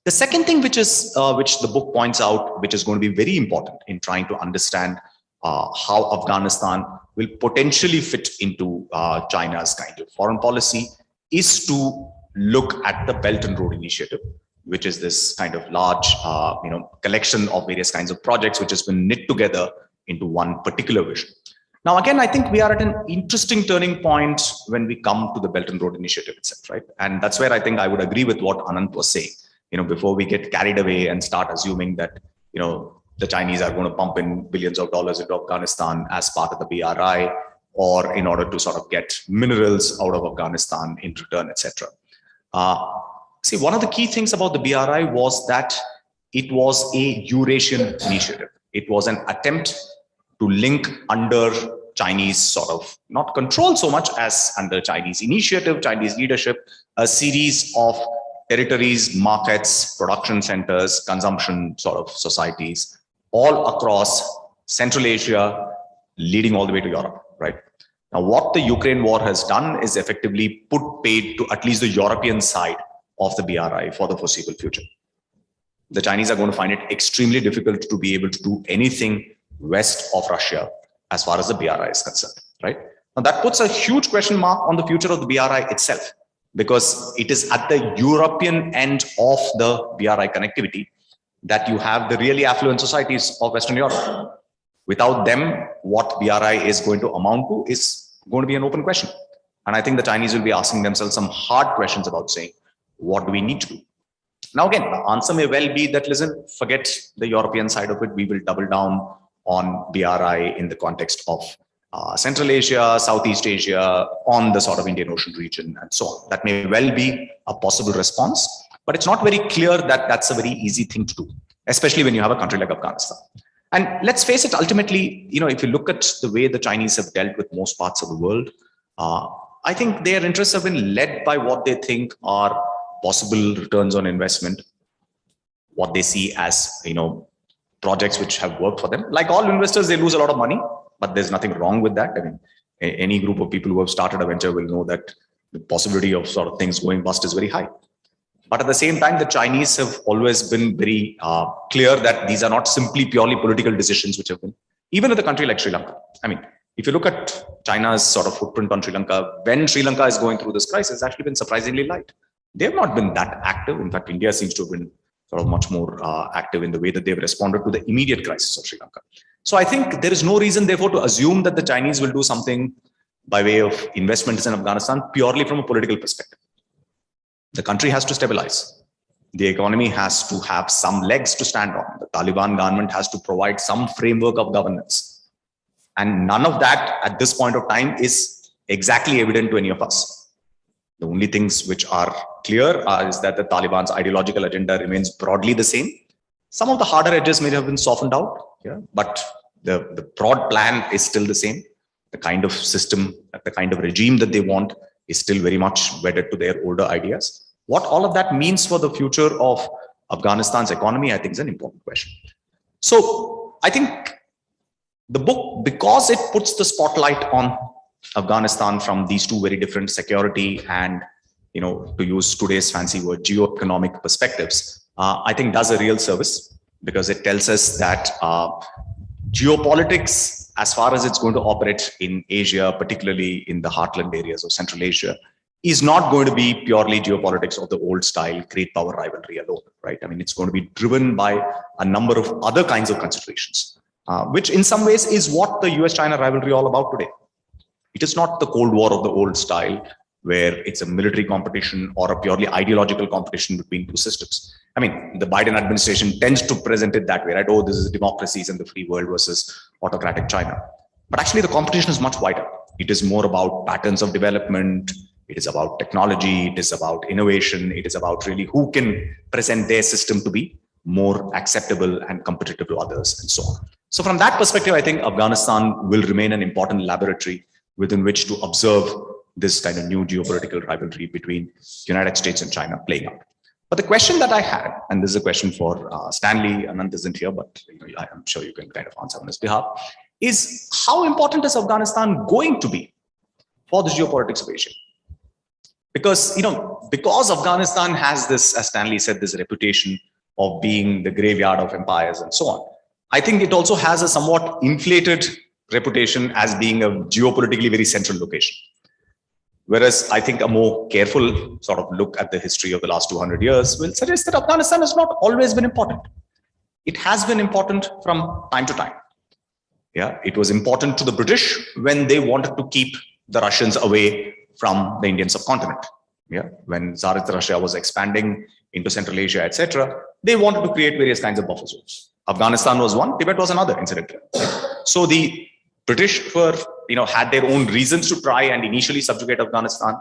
The second thing which the book points out, which is going to be very important in trying to understand how Afghanistan will potentially fit into China's kind of foreign policy, is to look at the Belt and Road Initiative, which is this kind of large collection of various kinds of projects which has been knit together into one particular vision. Now, again, I think we are at an interesting turning point when we come to the Belt and Road Initiative itself, right? And that's where I think I would agree with what Ananth was saying. Before we get carried away and start assuming that, the Chinese are going to pump in billions of dollars into Afghanistan as part of the BRI, or in order to sort of get minerals out of Afghanistan in return, etc. See, one of the key things about the BRI was that it was a Eurasian initiative. It was an attempt to link under Chinese sort of, not control so much as under Chinese initiative, Chinese leadership, a series of territories, markets, production centers, consumption sort of societies, all across Central Asia, leading all the way to Europe, right? Now, what the Ukraine war has done is effectively put paid to at least the European side of the BRI for the foreseeable future. The Chinese are going to find it extremely difficult to be able to do anything west of Russia as far as the BRI is concerned, right? Now, that puts a huge question mark on the future of the BRI itself, because it is at the European end of the BRI connectivity that you have the really affluent societies of Western Europe. Without them, what BRI is going to amount to is going to be an open question. And I think the Chinese will be asking themselves some hard questions about saying, what do we need to do? Now, again, the answer may well be that, listen, forget the European side of it. We will double down on BRI in the context of Central Asia, Southeast Asia, on the sort of Indian Ocean region and so on. That may well be a possible response, but it's not very clear that that's a very easy thing to do, especially when you have a country like Afghanistan. And let's face it, ultimately, if you look at the way the Chinese have dealt with most parts of the world, I think their interests have been led by what they think are possible returns on investment, what they see as, projects which have worked for them. Like all investors, they lose a lot of money, but there's nothing wrong with that. I mean, any group of people who have started a venture will know that the possibility of sort of things going bust is very high. But at the same time, the Chinese have always been very clear that these are not simply purely political decisions which have been, even with a country like Sri Lanka. I mean, if you look at China's sort of footprint on Sri Lanka, when Sri Lanka is going through this crisis, it's actually been surprisingly light. They have not been that active. In fact, India seems to have been sort of much more active in the way that they've responded to the immediate crisis of Sri Lanka. So I think there is no reason, therefore, to assume that the Chinese will do something by way of investments in Afghanistan purely from a political perspective. The country has to stabilize. The economy has to have some legs to stand on. The Taliban government has to provide some framework of governance. And none of that at this point of time is exactly evident to any of us. The only things which are clear is that the Taliban's ideological agenda remains broadly the same. Some of the harder edges may have been softened out, but the broad plan is still the same. The kind of system, the kind of regime that they want is still very much wedded to their older ideas. What all of that means for the future of Afghanistan's economy, I think, is an important question. So I think the book, because it puts the spotlight on Afghanistan from these two very different security and, to use today's fancy word, geoeconomic perspectives, I think does a real service, because it tells us that geopolitics, as far as it's going to operate in Asia, particularly in the heartland areas of Central Asia, is not going to be purely geopolitics of the old style, great power rivalry alone, right? I mean, it's going to be driven by a number of other kinds of considerations, which in some ways is what the US-China rivalry is all about today. It is not the Cold War of the old style, where it's a military competition or a purely ideological competition between two systems. I mean, the Biden administration tends to present it that way, right? Oh, this is democracies and the free world versus autocratic China. But actually, the competition is much wider. It is more about patterns of development. It is about technology. It is about innovation. It is about really who can present their system to be more acceptable and competitive to others and so on. So from that perspective, I think Afghanistan will remain an important laboratory within which to observe this kind of new geopolitical rivalry between the United States and China playing out. But the question that I had, and this is a question for Stanley, Ananth isn't here, but I'm sure you can kind of answer on his behalf, is how important is Afghanistan going to be for the geopolitics of Asia? Because, because Afghanistan has this, as Stanley said, this reputation of being the graveyard of empires and so on, I think it also has a somewhat inflated reputation as being a geopolitically very central location. Whereas I think a more careful sort of look at the history of the last 200 years will suggest that Afghanistan has not always been important. It has been important from time to time. Yeah, it was important to the British when they wanted to keep the Russians away from the Indian subcontinent. Yeah, when Tsarist Russia was expanding into Central Asia, etc., they wanted to create various kinds of buffer zones. Afghanistan was one, Tibet was another, incidentally. So the British were, had their own reasons to try and initially subjugate Afghanistan.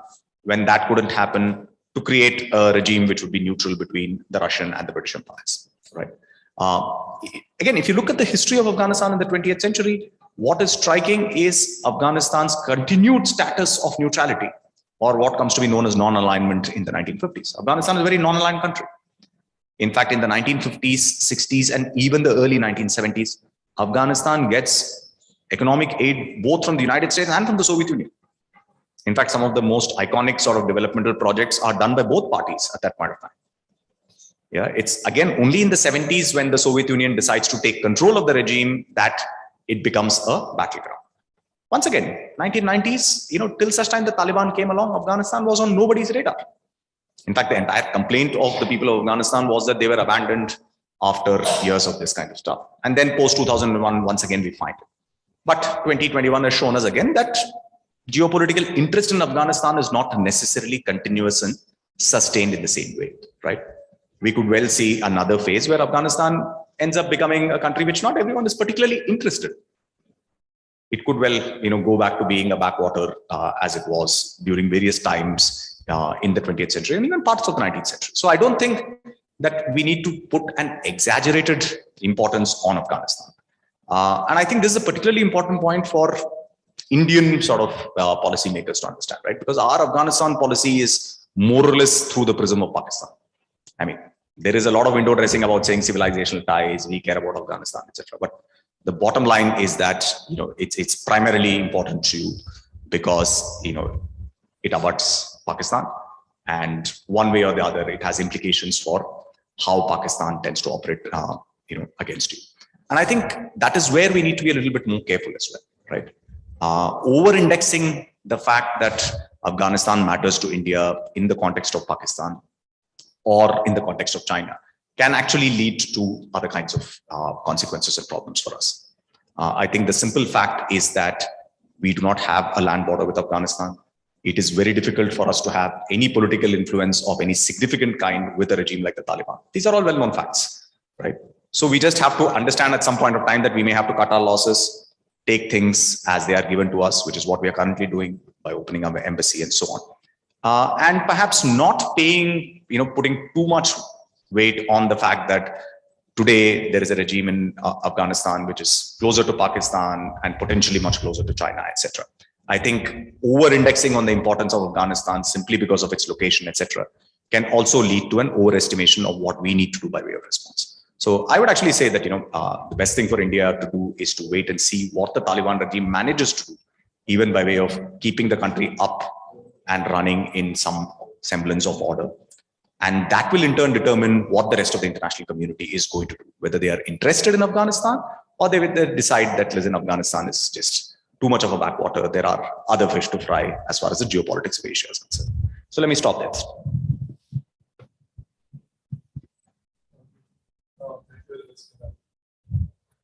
When that couldn't happen, to create a regime which would be neutral between the Russian and the British empires, right? Again, if you look at the history of Afghanistan in the 20th century, what is striking is Afghanistan's continued status of neutrality, or what comes to be known as non-alignment in the 1950s. Afghanistan is a very non-aligned country. In fact, in the 1950s, 60s, and even the early 1970s, Afghanistan gets economic aid both from the United States and from the Soviet Union. In fact, some of the most iconic sort of developmental projects are done by both parties at that point of time. Yeah, it's again only in the 70s when the Soviet Union decides to take control of the regime that it becomes a battleground. Once again, 1990s, till such time the Taliban came along, Afghanistan was on nobody's radar. In fact, the entire complaint of the people of Afghanistan was that they were abandoned after years of this kind of stuff. And then post 2001, once again, we find it. But 2021 has shown us again that geopolitical interest in Afghanistan is not necessarily continuous and sustained in the same way, right? We could well see another phase where Afghanistan ends up becoming a country which not everyone is particularly interested. It could well, go back to being a backwater as it was during various times in the 20th century and even parts of the 19th century. So I don't think that we need to put an exaggerated importance on Afghanistan. And I think this is a particularly important point for Indian sort of policymakers to understand, right? Because our Afghanistan policy is more or less through the prism of Pakistan. I mean, there is a lot of window dressing about saying civilizational ties, we care about Afghanistan, etc. But the bottom line is that, it's primarily important to you because, it abuts Pakistan. And one way or the other, it has implications for how Pakistan tends to operate, against you. And I think that is where we need to be a little bit more careful as well, right? Over-indexing the fact that Afghanistan matters to India in the context of Pakistan or in the context of China can actually lead to other kinds of consequences and problems for us. I think the simple fact is that we do not have a land border with Afghanistan. It is very difficult for us to have any political influence of any significant kind with a regime like the Taliban. These are all well-known facts, right? So we just have to understand at some point of time that we may have to cut our losses, take things as they are given to us, which is what we are currently doing by opening our embassy and so on. And perhaps not paying, putting too much weight on the fact that today there is a regime in Afghanistan which is closer to Pakistan and potentially much closer to China, etc. I think over-indexing on the importance of Afghanistan simply because of its location, etc., can also lead to an overestimation of what we need to do by way of response. So I would actually say that, the best thing for India to do is to wait and see what the Taliban regime manages to do, even by way of keeping the country up and running in some semblance of order. And that will in turn determine what the rest of the international community is going to do, whether they are interested in Afghanistan or they decide that, listen, Afghanistan is just too much of a backwater. There are other fish to fry as far as the geopolitics of Asia is concerned. So let me stop there.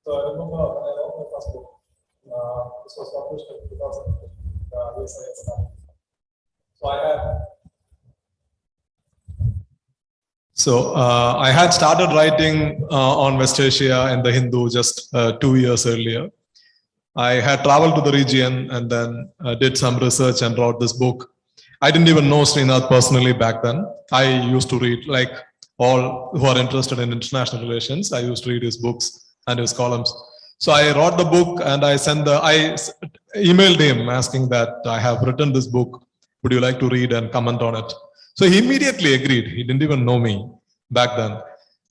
So I remember when I wrote my first book, this was published in 2000. So I had started writing on West Asia and the Hindu just 2 years earlier. I had traveled to the region and then did some research and wrote this book. I didn't even know Srinath personally back then. I used to read, like all who are interested in international relations, I used to read his books and his columns. So I wrote the book and I emailed him asking that I have written this book. Would you like to read and comment on it? So he immediately agreed. He didn't even know me back then.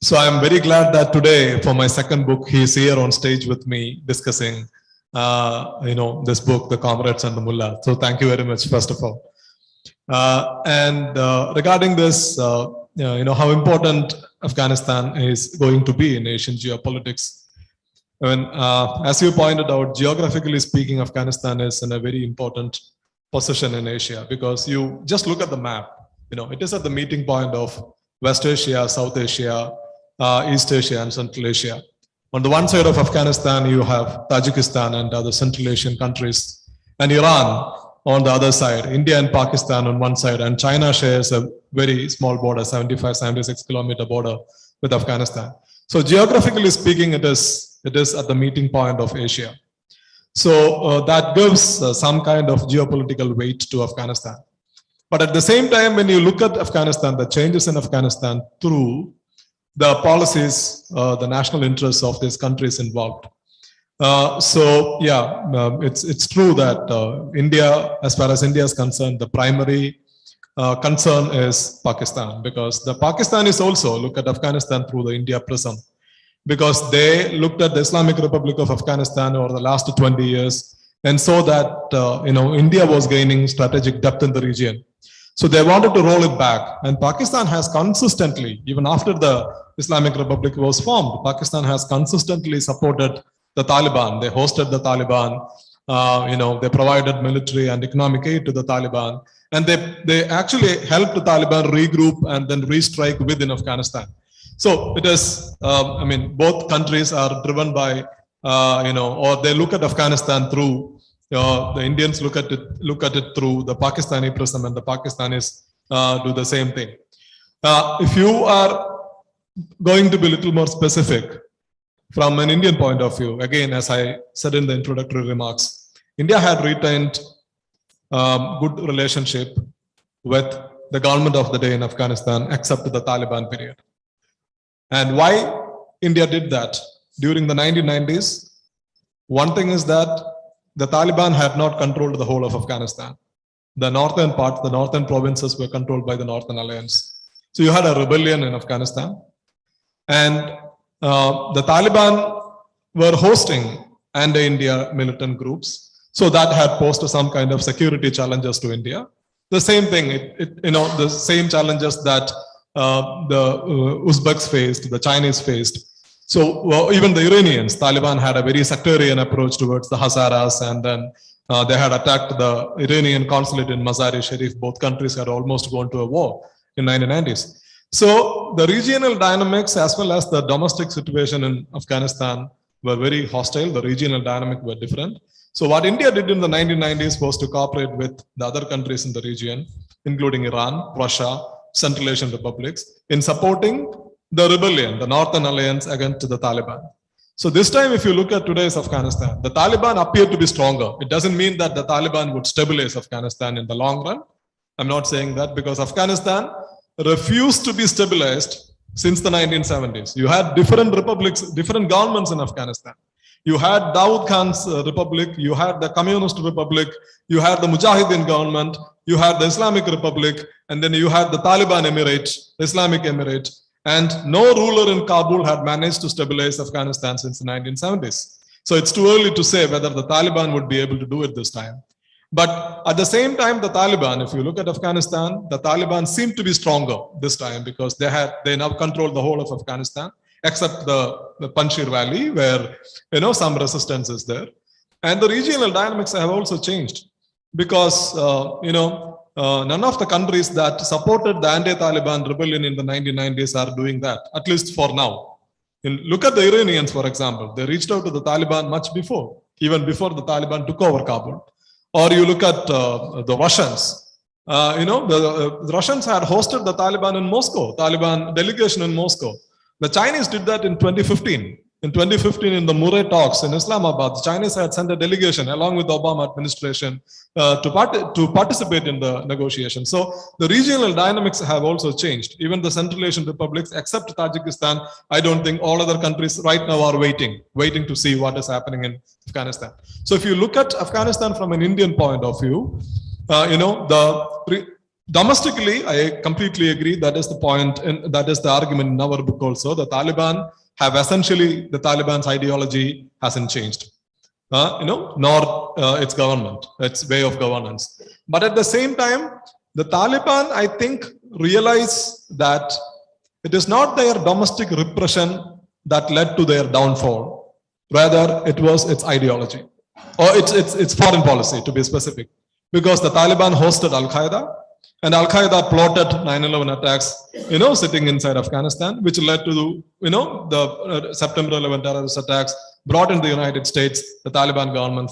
So I'm very glad that today for my second book, he is here on stage with me discussing, this book, The Comrades and The Mullahs. So thank you very much, first of all. Regarding this, how important Afghanistan is going to be in Asian geopolitics. As you pointed out, geographically speaking, Afghanistan is in a very important position in Asia because you just look at the map. It is at the meeting point of West Asia, South Asia, East Asia, and Central Asia. On the one side of Afghanistan, you have Tajikistan and other Central Asian countries, and Iran on the other side, India and Pakistan on one side, and China shares a very small border, 76 kilometer border with Afghanistan. So geographically speaking, it is at the meeting point of Asia. So that gives some kind of geopolitical weight to Afghanistan. But at the same time, when you look at Afghanistan, the changes in Afghanistan through the policies, the national interests of these countries involved. It's true that India, as far as India is concerned, the primary concern is Pakistan, because the Pakistanis also look at Afghanistan through the India prism, because they looked at the Islamic Republic of Afghanistan over the last 20 years and saw that India was gaining strategic depth in the region. So they wanted to roll it back, and Pakistan has consistently, even after the Islamic Republic was formed, Pakistan has consistently supported the Taliban. They hosted the Taliban, they provided military and economic aid to the Taliban, and they actually helped the Taliban regroup and then restrike within Afghanistan. So it is, both countries are driven by, or they look at Afghanistan through, the Indians look at it through the Pakistani prism, and the Pakistanis do the same thing. If you are going to be a little more specific from an Indian point of view, again, as I said in the introductory remarks, India had retained good relationship with the government of the day in Afghanistan, except the Taliban period. And why India did that during the 1990s? One thing is that the Taliban had not controlled the whole of Afghanistan. The northern part, the northern provinces were controlled by the Northern Alliance. So you had a rebellion in Afghanistan, and the Taliban were hosting anti-India militant groups. So that had posed some kind of security challenges to India. The same thing, the same challenges that the Uzbeks faced, the Chinese faced. So even the Iranians, Taliban had a very sectarian approach towards the Hazaras, and then they had attacked the Iranian consulate in Mazar-e-Sharif. Both countries had almost gone to a war in 1990s. So the regional dynamics as well as the domestic situation in Afghanistan were very hostile. The regional dynamic were different. So what India did in the 1990s was to cooperate with the other countries in the region, including Iran, Russia, Central Asian republics, in supporting the rebellion, the Northern Alliance against the Taliban. So this time, if you look at today's Afghanistan, the Taliban appear to be stronger. It doesn't mean that the Taliban would stabilize Afghanistan in the long run. I'm not saying that, because Afghanistan refused to be stabilized since the 1970s. You had different republics, different governments in Afghanistan. You had Dawood Khan's republic, you had the Communist Republic, you had the Mujahideen government, you had the Islamic Republic, and then you had the Taliban Emirate, the Islamic Emirate, and no ruler in Kabul had managed to stabilize Afghanistan since the 1970s. So it's too early to say whether the Taliban would be able to do it this time. But at the same time, the Taliban, if you look at Afghanistan, the Taliban seem to be stronger this time, because they now control the whole of Afghanistan, except the Panjshir Valley, where some resistance is there. And the regional dynamics have also changed, because none of the countries that supported the anti-Taliban rebellion in the 1990s are doing that, at least for now. Look at the Iranians, for example. They reached out to the Taliban much before, even before the Taliban took over Kabul. Or you look at the Russians. The Russians had hosted the Taliban in Moscow, Taliban delegation in Moscow. The Chinese did that in 2015. In 2015, in the Murray talks in Islamabad, the Chinese had sent a delegation along with the Obama administration to participate in the negotiation. So the regional dynamics have also changed. Even the Central Asian republics, except Tajikistan, I don't think all other countries right now are waiting to see what is happening in Afghanistan. So if you look at Afghanistan from an Indian point of view, domestically, I completely agree. That is the point, and that is the argument in our book also. The Taliban have essentially, the Taliban's ideology hasn't changed, nor its government, its way of governance. But at the same time, the Taliban, I think, realize that it is not their domestic repression that led to their downfall. Rather, it was its ideology, or its foreign policy, to be specific. Because the Taliban hosted Al-Qaeda, and Al-Qaeda plotted 9/11 attacks, sitting inside Afghanistan, which led to, the September 11 terrorist attacks brought in the United States. The Taliban government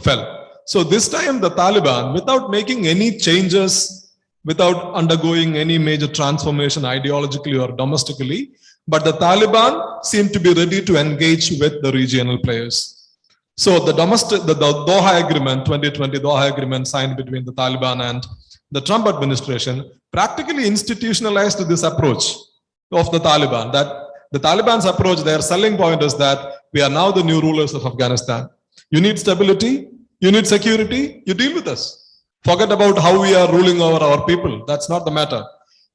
fell. So this time the Taliban, without making any changes, without undergoing any major transformation ideologically or domestically, but the Taliban seemed to be ready to engage with the regional players. So the Doha Agreement, 2020 Doha Agreement signed between the Taliban and the Trump administration practically institutionalized this approach of the Taliban, that the Taliban's approach, their selling point is that we are now the new rulers of Afghanistan. You need stability, you need security, you deal with us. Forget about how we are ruling over our people. That's not the matter.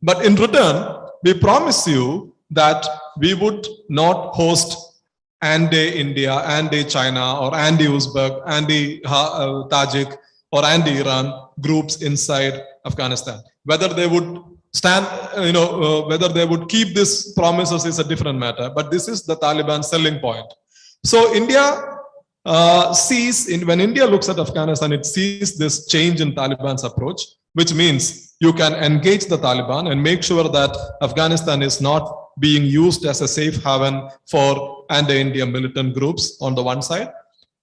But in return, we promise you that we would not host anti-India, anti-China, or anti-Uzbek, anti-Tajik, or anti-Iran groups inside Afghanistan. Whether they would stand, whether they would keep these promises is a different matter, but this is the Taliban selling point. So India when India looks at Afghanistan, it sees this change in Taliban's approach, which means you can engage the Taliban and make sure that Afghanistan is not being used as a safe haven for anti-India militant groups on the one side.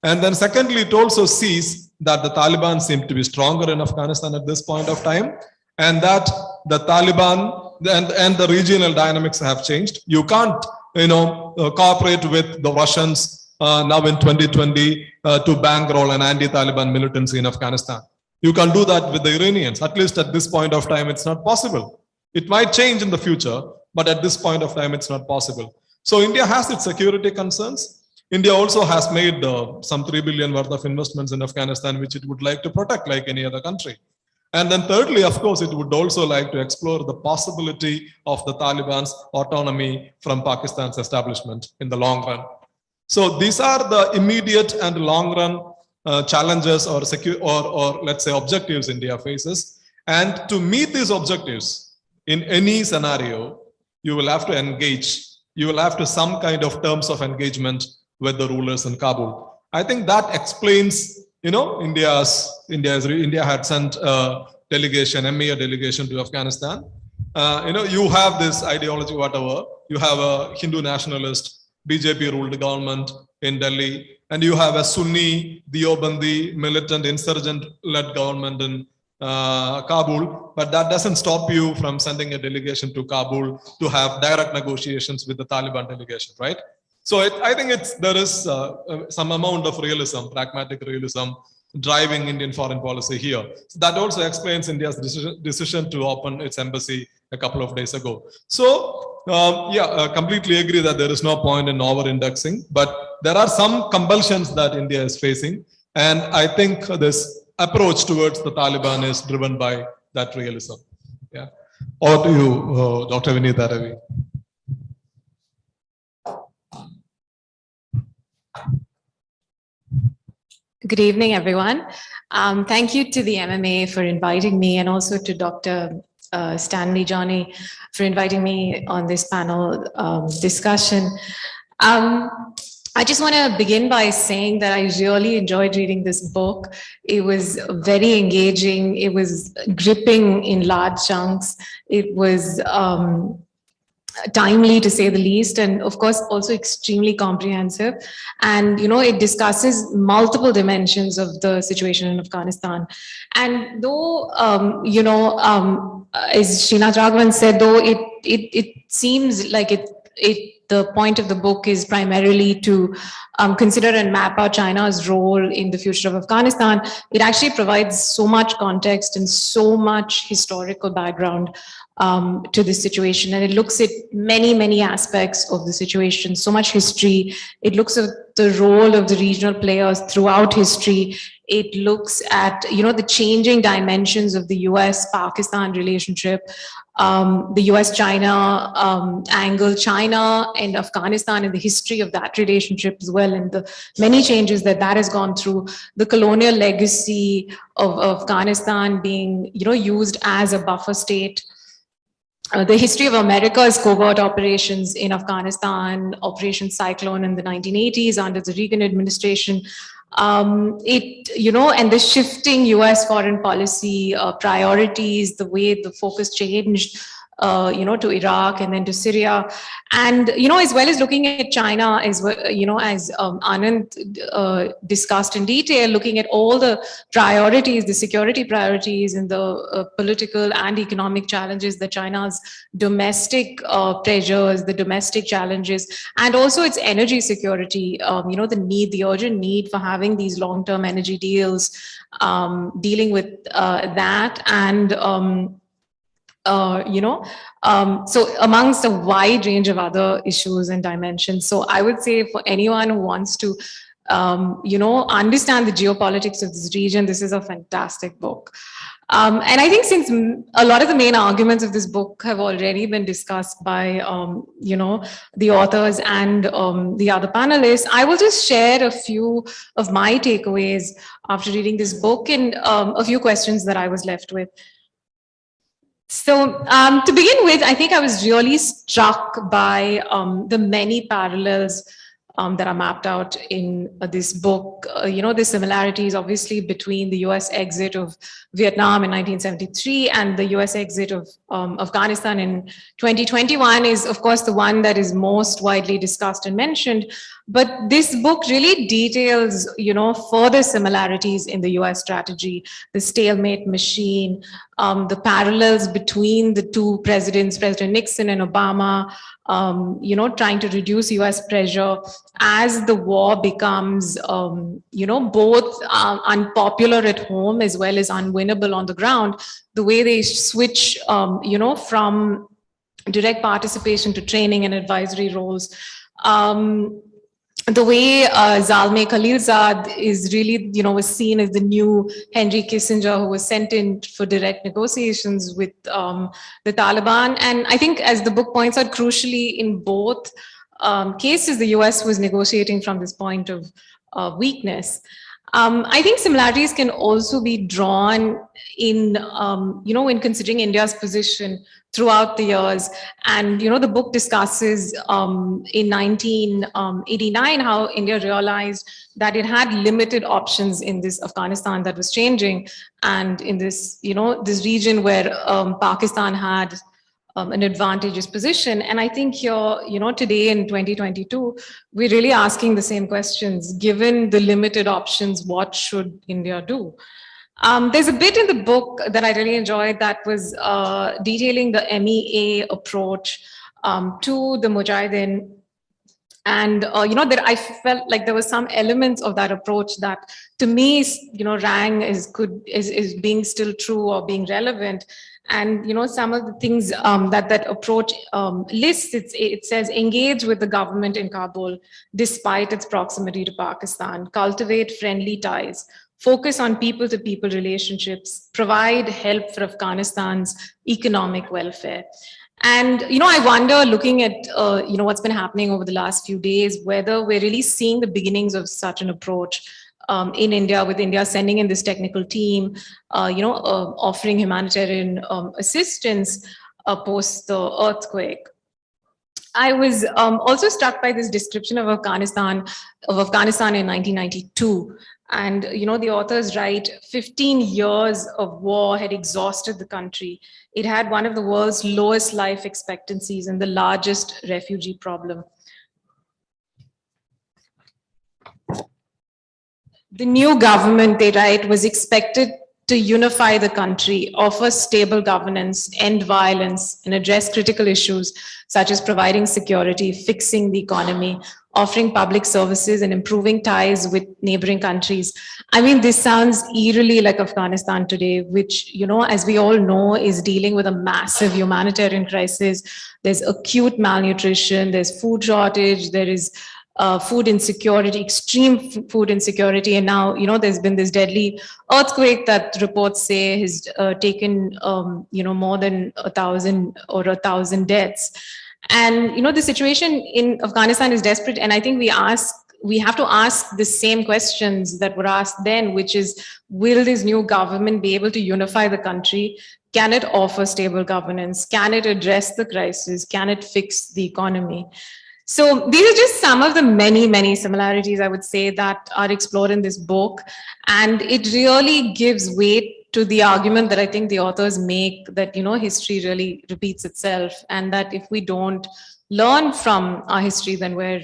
And then secondly, it also sees that the Taliban seem to be stronger in Afghanistan at this point of time, and that the Taliban and the regional dynamics have changed. You can't, cooperate with the Russians now in 2020 to bankroll an anti-Taliban militancy in Afghanistan. You can do that with the Iranians. At least at this point of time, it's not possible. It might change in the future, but at this point of time, it's not possible. So India has its security concerns. India also has made some 3 billion worth of investments in Afghanistan, which it would like to protect like any other country. And then thirdly, of course, it would also like to explore the possibility of the Taliban's autonomy from Pakistan's establishment in the long run. So these are the immediate and long run challenges or let's say objectives India faces. And to meet these objectives in any scenario, you will have to engage. You will have to some kind of terms of engagement with the rulers in Kabul. I think that explains, India had sent a delegation, MEA delegation to Afghanistan. You have this ideology, whatever. You have a Hindu nationalist, BJP-ruled government in Delhi, and you have a Sunni, Deobandi, militant, insurgent-led government in Kabul, but that doesn't stop you from sending a delegation to Kabul to have direct negotiations with the Taliban delegation, right? So I think there is some amount of realism, pragmatic realism, driving Indian foreign policy here. So that also explains India's decision to open its embassy a couple of days ago. So completely agree that there is no point in over-indexing, but there are some compulsions that India is facing. And I think this approach towards the Taliban is driven by that realism. Yeah. Over to you, Dr. Vinitha Revi. Good evening, everyone. Thank you to the MMA for inviting me, and also to Dr. Stanley Johny for inviting me on this panel discussion. I just want to begin by saying that I really enjoyed reading this book. It was very engaging. It was gripping in large chunks. It was timely, to say the least, and of course also extremely comprehensive. And it discusses multiple dimensions of the situation in Afghanistan. And though as Srinath Raghavan said, though it seems like the point of the book is primarily to consider and map out China's role in the future of Afghanistan. It actually provides so much context and so much historical background to this situation. And it looks at many, many aspects of the situation, so much history. It looks at the role of the regional players throughout history. It looks at, the changing dimensions of the US-Pakistan relationship, the US-China angle, China and Afghanistan and the history of that relationship as well, and the many changes that has gone through, the colonial legacy of Afghanistan being, used as a buffer state. The history of America's covert operations in Afghanistan, Operation Cyclone in the 1980s under the Reagan administration, and the shifting US foreign policy priorities, the way the focus changed, to Iraq and then to Syria. And, as well as looking at China as well, as Ananth discussed in detail, looking at all the priorities, the security priorities and the political and economic challenges that China's domestic pressures, the domestic challenges, and also its energy security, the urgent need for having these long-term energy deals, dealing with that and, so amongst a wide range of other issues and dimensions. So I would say for anyone who wants to, understand the geopolitics of this region, this is a fantastic book. And I think since a lot of the main arguments of this book have already been discussed by, the authors and the other panelists, I will just share a few of my takeaways after reading this book and a few questions that I was left with. So to begin with, I think I was really struck by the many parallels that are mapped out in this book. The similarities obviously between the US exit of Vietnam in 1973 and the US exit of Afghanistan in 2021 is of course the one that is most widely discussed and mentioned. But this book really details, further similarities in the US strategy, the stalemate machine, the parallels between the two presidents, President Nixon and Obama, trying to reduce US pressure as the war becomes, both unpopular at home as well as unwinnable on the ground, the way they switch, from direct participation to training and advisory roles. The way Zalmay Khalilzad is really, was seen as the new Henry Kissinger, who was sent in for direct negotiations with the Taliban. And I think, as the book points out, crucially, in both cases, the US was negotiating from this point of weakness. I think similarities can also be drawn in, in considering India's position throughout the years. And, the book discusses in 1989 how India realized that it had limited options in this Afghanistan that was changing. And in this, this region where Pakistan had an advantageous position. And I think here, today in 2022, we're really asking the same questions. Given the limited options, what should India do? There's a bit in the book that I really enjoyed that was detailing the MEA approach to the Mujahideen. And, that I felt like there was some elements of that approach that to me, rang as being still true or being relevant. And, some of the things that approach lists, it says, engage with the government in Kabul, despite its proximity to Pakistan, cultivate friendly ties, focus on people-to-people relationships, provide help for Afghanistan's economic welfare. And, I wonder, looking at, what's been happening over the last few days, whether we're really seeing the beginnings of such an approach in India, with India sending in this technical team, offering humanitarian assistance post the earthquake. I was also struck by this description of Afghanistan in 1992. And, the authors write, 15 years of war had exhausted the country. It had one of the world's lowest life expectancies and the largest refugee problem. The new government, they write, was expected to unify the country, offer stable governance, end violence, and address critical issues such as providing security, fixing the economy, offering public services, and improving ties with neighboring countries. I mean, this sounds eerily like Afghanistan today, which, you know, as we all know, is dealing with a massive humanitarian crisis. There's acute malnutrition, there's food shortage, there is food insecurity, extreme food insecurity. And now, you know, there's been this deadly earthquake that reports say has taken, you know, more than 1,000 deaths. And, you know, the situation in Afghanistan is desperate. And I think we have to ask the same questions that were asked then, which is, will this new government be able to unify the country? Can it offer stable governance? Can it address the crisis? Can it fix the economy? So these are just some of the many, many similarities, I would say, that are explored in this book. And it really gives weight to the argument that I think the authors make, that, you know, history really repeats itself, and that if we don't learn from our history, then we're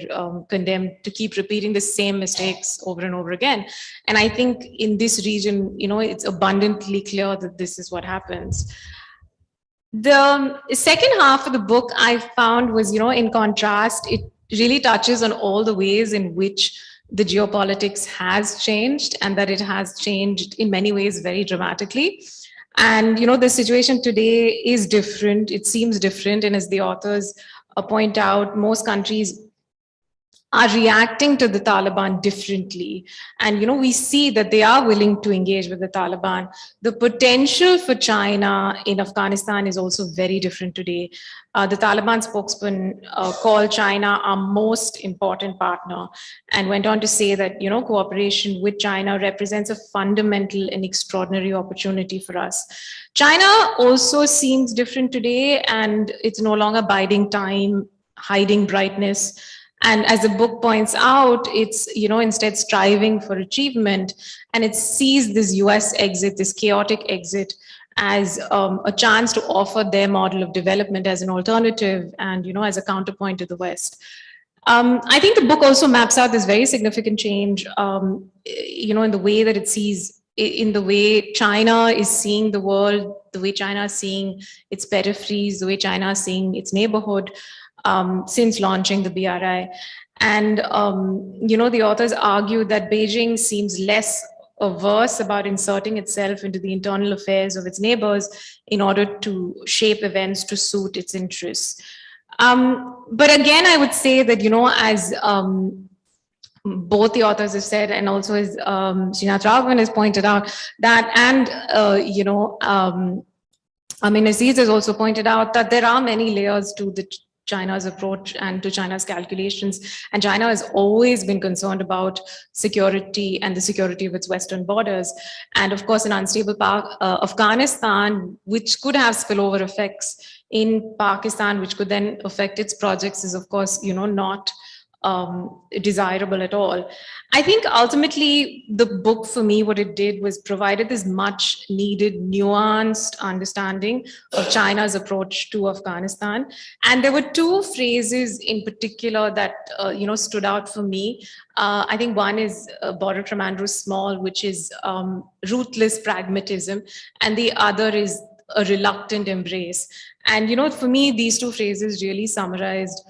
condemned to keep repeating the same mistakes over and over again. And I think in this region, you know, it's abundantly clear that this is what happens. The second half of the book I found was, you know, in contrast, it really touches on all the ways in which the geopolitics has changed, and that it has changed in many ways very dramatically. And, you know, the situation today is different. It seems different. And as the authors point out, most countries are reacting to the Taliban differently. And, you know, we see that they are willing to engage with the Taliban. The potential for China in Afghanistan is also very different today. The Taliban spokesman called China our most important partner, and went on to say that, you know, cooperation with China represents a fundamental and extraordinary opportunity for us. China also seems different today, and it's no longer biding time, hiding brightness. And as the book points out, it's, you know, instead striving for achievement, and it sees this US exit, this chaotic exit, as a chance to offer their model of development as an alternative and, you know, as a counterpoint to the West. I think the book also maps out this very significant change, you know, in the way that it sees, in the way China is seeing the world, the way China is seeing its peripheries, the way China is seeing its neighborhood. Since launching the BRI. And, you know, the authors argue that Beijing seems less averse about inserting itself into the internal affairs of its neighbors in order to shape events to suit its interests. But again, I would say that, you know, as both the authors have said, and also as Srinath Raghavan has pointed out, that, and, you know, I mean, Aziz has also pointed out that there are many layers to the China's approach and to China's calculations. And China has always been concerned about security and the security of its Western borders. And of course, an unstable Afghanistan, which could have spillover effects in Pakistan, which could then affect its projects, is of course, you know, not desirable at all. I think ultimately the book for me, what it did was provided this much needed nuanced understanding of China's approach to Afghanistan. And there were two phrases in particular that, you know, stood out for me. I think one is borrowed from Andrew Small, which is ruthless pragmatism. And the other is a reluctant embrace. And, you know, for me, these two phrases really summarized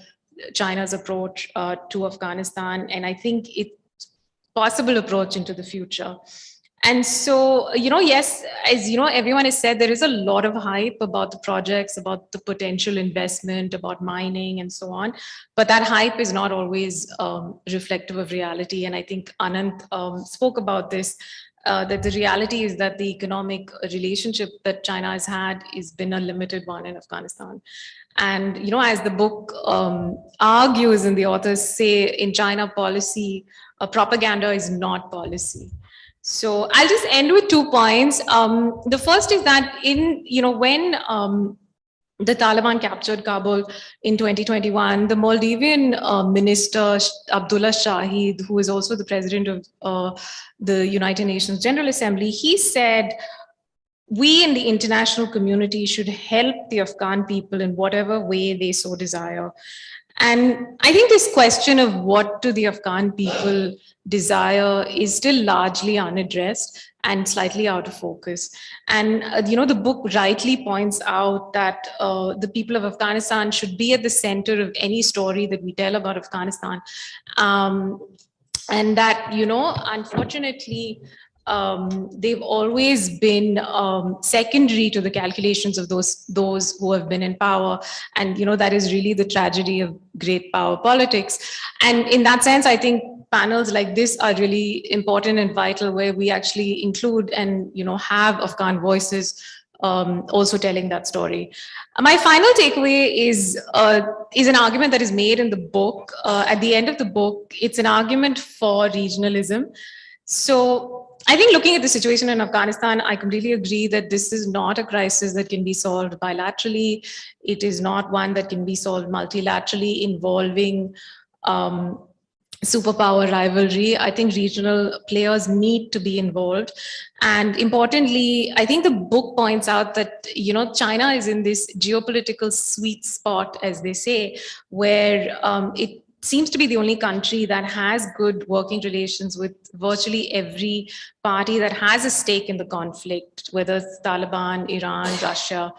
China's approach to Afghanistan, and I think it's possible approach into the future. And so, you know, yes, as you know, everyone has said, there is a lot of hype about the projects, about the potential investment, about mining and so on. But that hype is not always reflective of reality. And I think Ananth spoke about this, that the reality is that the economic relationship that China has had has been a limited one in Afghanistan. And, you know, as the book argues and the authors say, in China policy, propaganda is not policy. So I'll just end with 2 points. The first is that in, you know, when the Taliban captured Kabul in 2021, the Maldivian minister, Abdullah Shahid, who is also the president of the United Nations General Assembly, he said, we in the international community should help the Afghan people in whatever way they so desire. And I think this question of what do the Afghan people desire is still largely unaddressed and slightly out of focus. And, the book rightly points out that the people of Afghanistan should be at the center of any story that we tell about Afghanistan. And that, unfortunately, they've always been secondary to the calculations of those who have been in power. And, that is really the tragedy of great power politics. And in that sense, I think panels like this are really important and vital, where we actually include and, have Afghan voices also telling that story. My final takeaway is an argument that is made in the book. At the end of the book, it's an argument for regionalism. So I think looking at the situation in Afghanistan, I completely agree that this is not a crisis that can be solved bilaterally. It is not one that can be solved multilaterally involving superpower rivalry. I think regional players need to be involved. And importantly, I think the book points out that, China is in this geopolitical sweet spot, as they say, where it seems to be the only country that has good working relations with virtually every party that has a stake in the conflict, whether it's Taliban, Iran, Russia,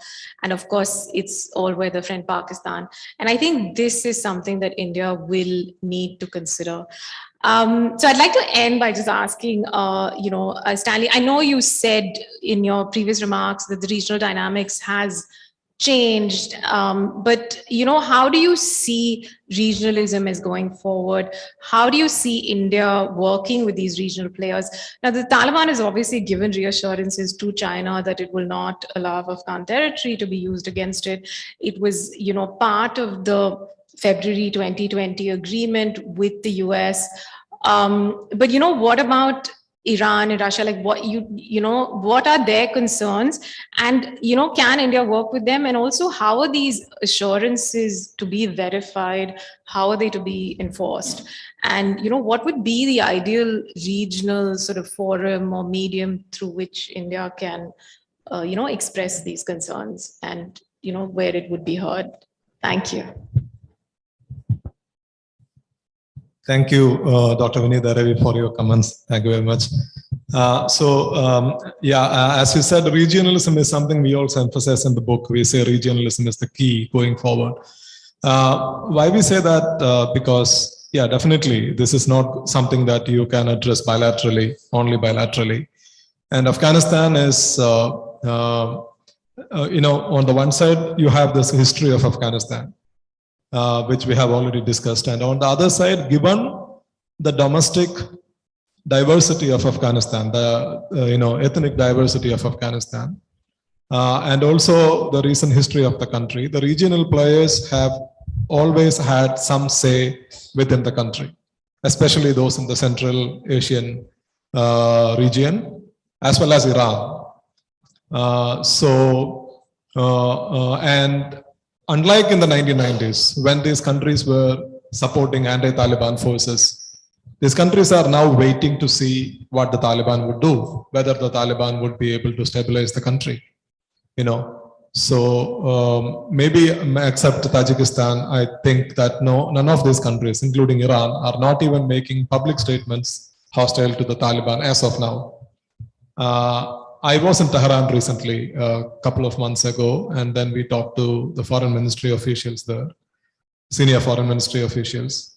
and of course, it's all weather friend Pakistan. And I think this is something that India will need to consider. So I'd like to end by just asking, Stanley, I know you said in your previous remarks that the regional dynamics has changed, but how do you see regionalism as going forward? How do you see India working with these regional players? Now, the Taliban has obviously given reassurances to China that it will not allow Afghan territory to be used against it. It was, part of the February 2020 agreement with the US. But what about Iran and Russia? Like what are their concerns? And, can India work with them? And also, how are these assurances to be verified? How are they to be enforced? And, what would be the ideal regional sort of forum or medium through which India can, express these concerns and, where it would be heard? Thank you. Thank you, Dr. Vinitha Revi, for your comments. Thank you very much. As you said, regionalism is something we also emphasize in the book. We say regionalism is the key going forward. Why we say that? Because, definitely, this is not something that you can address bilaterally, only bilaterally. And Afghanistan is, on the one side, you have this history of Afghanistan, which we have already discussed. And on the other side, given the domestic diversity of Afghanistan, the ethnic diversity of Afghanistan, and also the recent history of the country, the regional players have always had some say within the country, especially those in the Central Asian region, as well as Iran. And unlike in the 1990s, when these countries were supporting anti-Taliban forces, these countries are now waiting to see what the Taliban would do, whether the Taliban would be able to stabilize the country. So maybe except Tajikistan, I think that none of these countries, including Iran, are not even making public statements hostile to the Taliban as of now. I was in Tehran recently, a couple of months ago, and then we talked to the foreign ministry officials there, senior foreign ministry officials,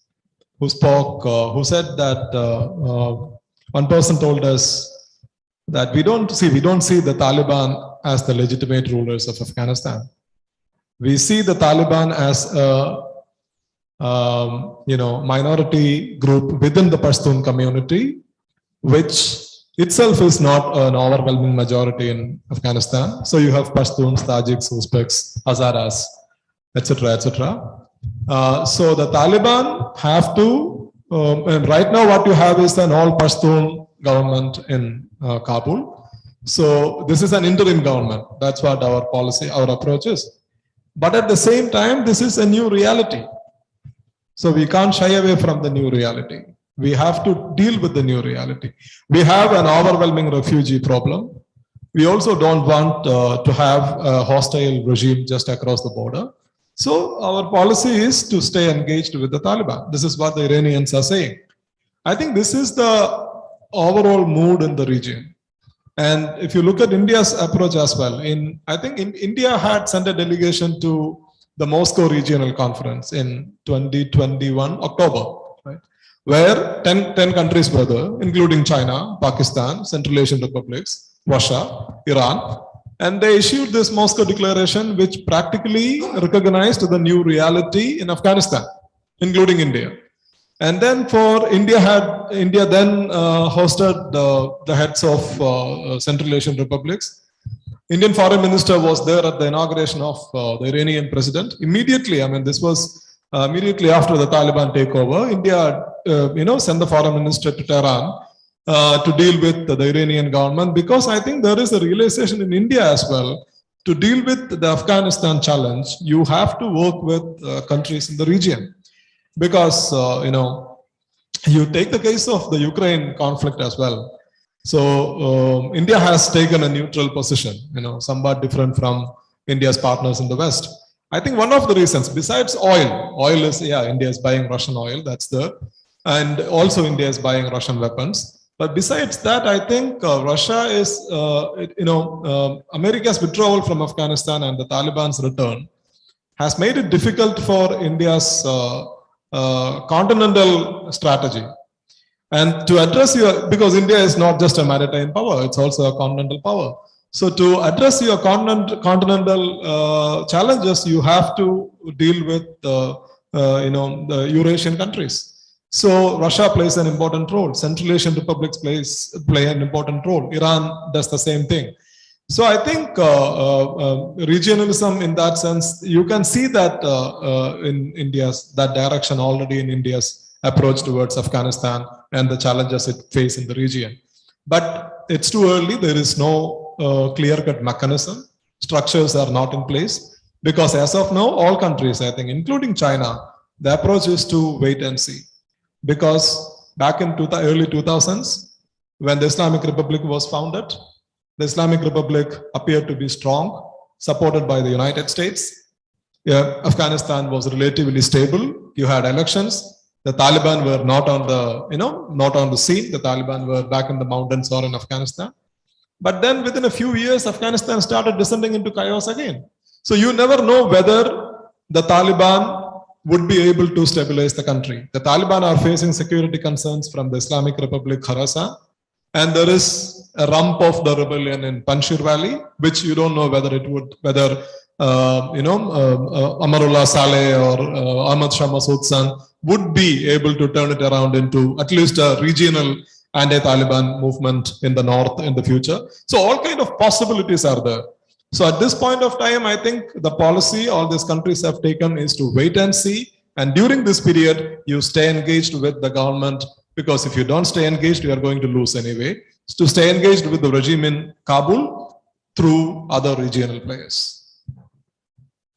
who spoke, who said that one person told us that we don't see the Taliban as the legitimate rulers of Afghanistan. We see the Taliban as a minority group within the Pashtun community, which itself is not an overwhelming majority in Afghanistan. So you have Pashtuns, Tajiks, Uzbeks, Hazaras, etc., etc. So the Taliban have to, and right now what you have is an all Pashtun government in Kabul. So this is an interim government. That's what our policy, our approach is. But at the same time, this is a new reality. So we can't shy away from the new reality. We have to deal with the new reality. We have an overwhelming refugee problem. We also don't want to have a hostile regime just across the border. So our policy is to stay engaged with the Taliban. This is what the Iranians are saying. I think this is the overall mood in the region. And if you look at India's approach as well, India had sent a delegation to the Moscow Regional Conference in 2021, October, right? Where 10 countries were there, including China, Pakistan, Central Asian Republics, Russia, Iran. And they issued this Moscow Declaration, which practically recognized the new reality in Afghanistan, including India. And then India then hosted the heads of Central Asian Republics. Indian Foreign Minister was there at the inauguration of the Iranian president. Immediately, I mean, this was immediately after the Taliban takeover. India, sent the Foreign Minister to Tehran to deal with the Iranian government, because I think there is a realization in India as well, to deal with the Afghanistan challenge, you have to work with countries in the region. Because, you take the case of the Ukraine conflict as well. So India has taken a neutral position, somewhat different from India's partners in the West. I think one of the reasons, besides oil is, India is buying Russian oil, that's there. And also India is buying Russian weapons. But besides that, I think Russia is, America's withdrawal from Afghanistan and the Taliban's return has made it difficult for India's continental strategy. And to address because India is not just a maritime power, it's also a continental power. So to address your continental challenges, you have to deal with the Eurasian countries. So Russia plays an important role. Central Asian republics play an important role. Iran does the same thing. So I think regionalism in that sense, you can see that in that direction already in India's approach towards Afghanistan and the challenges it faces in the region. But it's too early. There is no clear-cut mechanism. Structures are not in place, because as of now, all countries, I think, including China, the approach is to wait and see. Because back in early 2000s, when the Islamic Republic was founded, the Islamic Republic appeared to be strong, supported by the United States. Afghanistan was relatively stable. You had elections. The Taliban were not on the scene. The Taliban were back in the mountains or in Afghanistan. But then within a few years, Afghanistan started descending into chaos again. So you never know whether the Taliban would be able to stabilize the country. The Taliban are facing security concerns from the Islamic Republic, Khorasan. And there is a rump of the rebellion in Panjshir Valley, which you don't know whether Amarullah Saleh or Ahmad Shah Massoud Khan would be able to turn it around into at least a regional anti-Taliban movement in the north in the future. So all kind of possibilities are there. So at this point of time, I think the policy all these countries have taken is to wait and see. And during this period, you stay engaged with the government, because if you don't stay engaged, you are going to lose anyway. To stay engaged with the regime in Kabul through other regional players.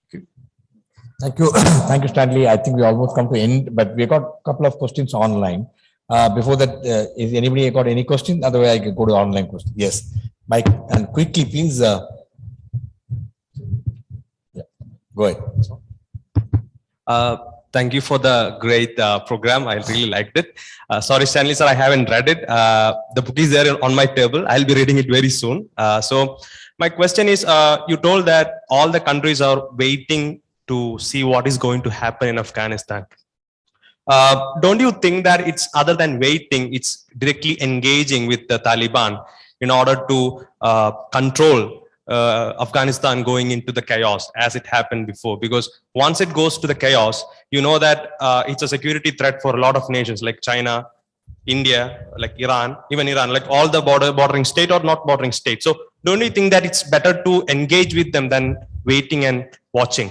Okay. Thank you. Thank you, Stanley. I think we almost come to end, but we got a couple of questions online. Before that, is anybody got any questions? Otherwise, I can go to online questions. Yes, Mike, and quickly, please. Go ahead. Thank you for the great program. I really liked it. Sorry, Stanley sir, I haven't read it. The book is there on my table. I'll be reading it very soon. So my question is, you told that all the countries are waiting to see what is going to happen in Afghanistan. Don't you think that it's other than waiting, it's directly engaging with the Taliban in order to control Afghanistan going into the chaos as it happened before? Because once it goes to the chaos, you know that it's a security threat for a lot of nations like China, India, like Iran, even Iran, like all the bordering state or not bordering state. So don't you think that it's better to engage with them than waiting and watching?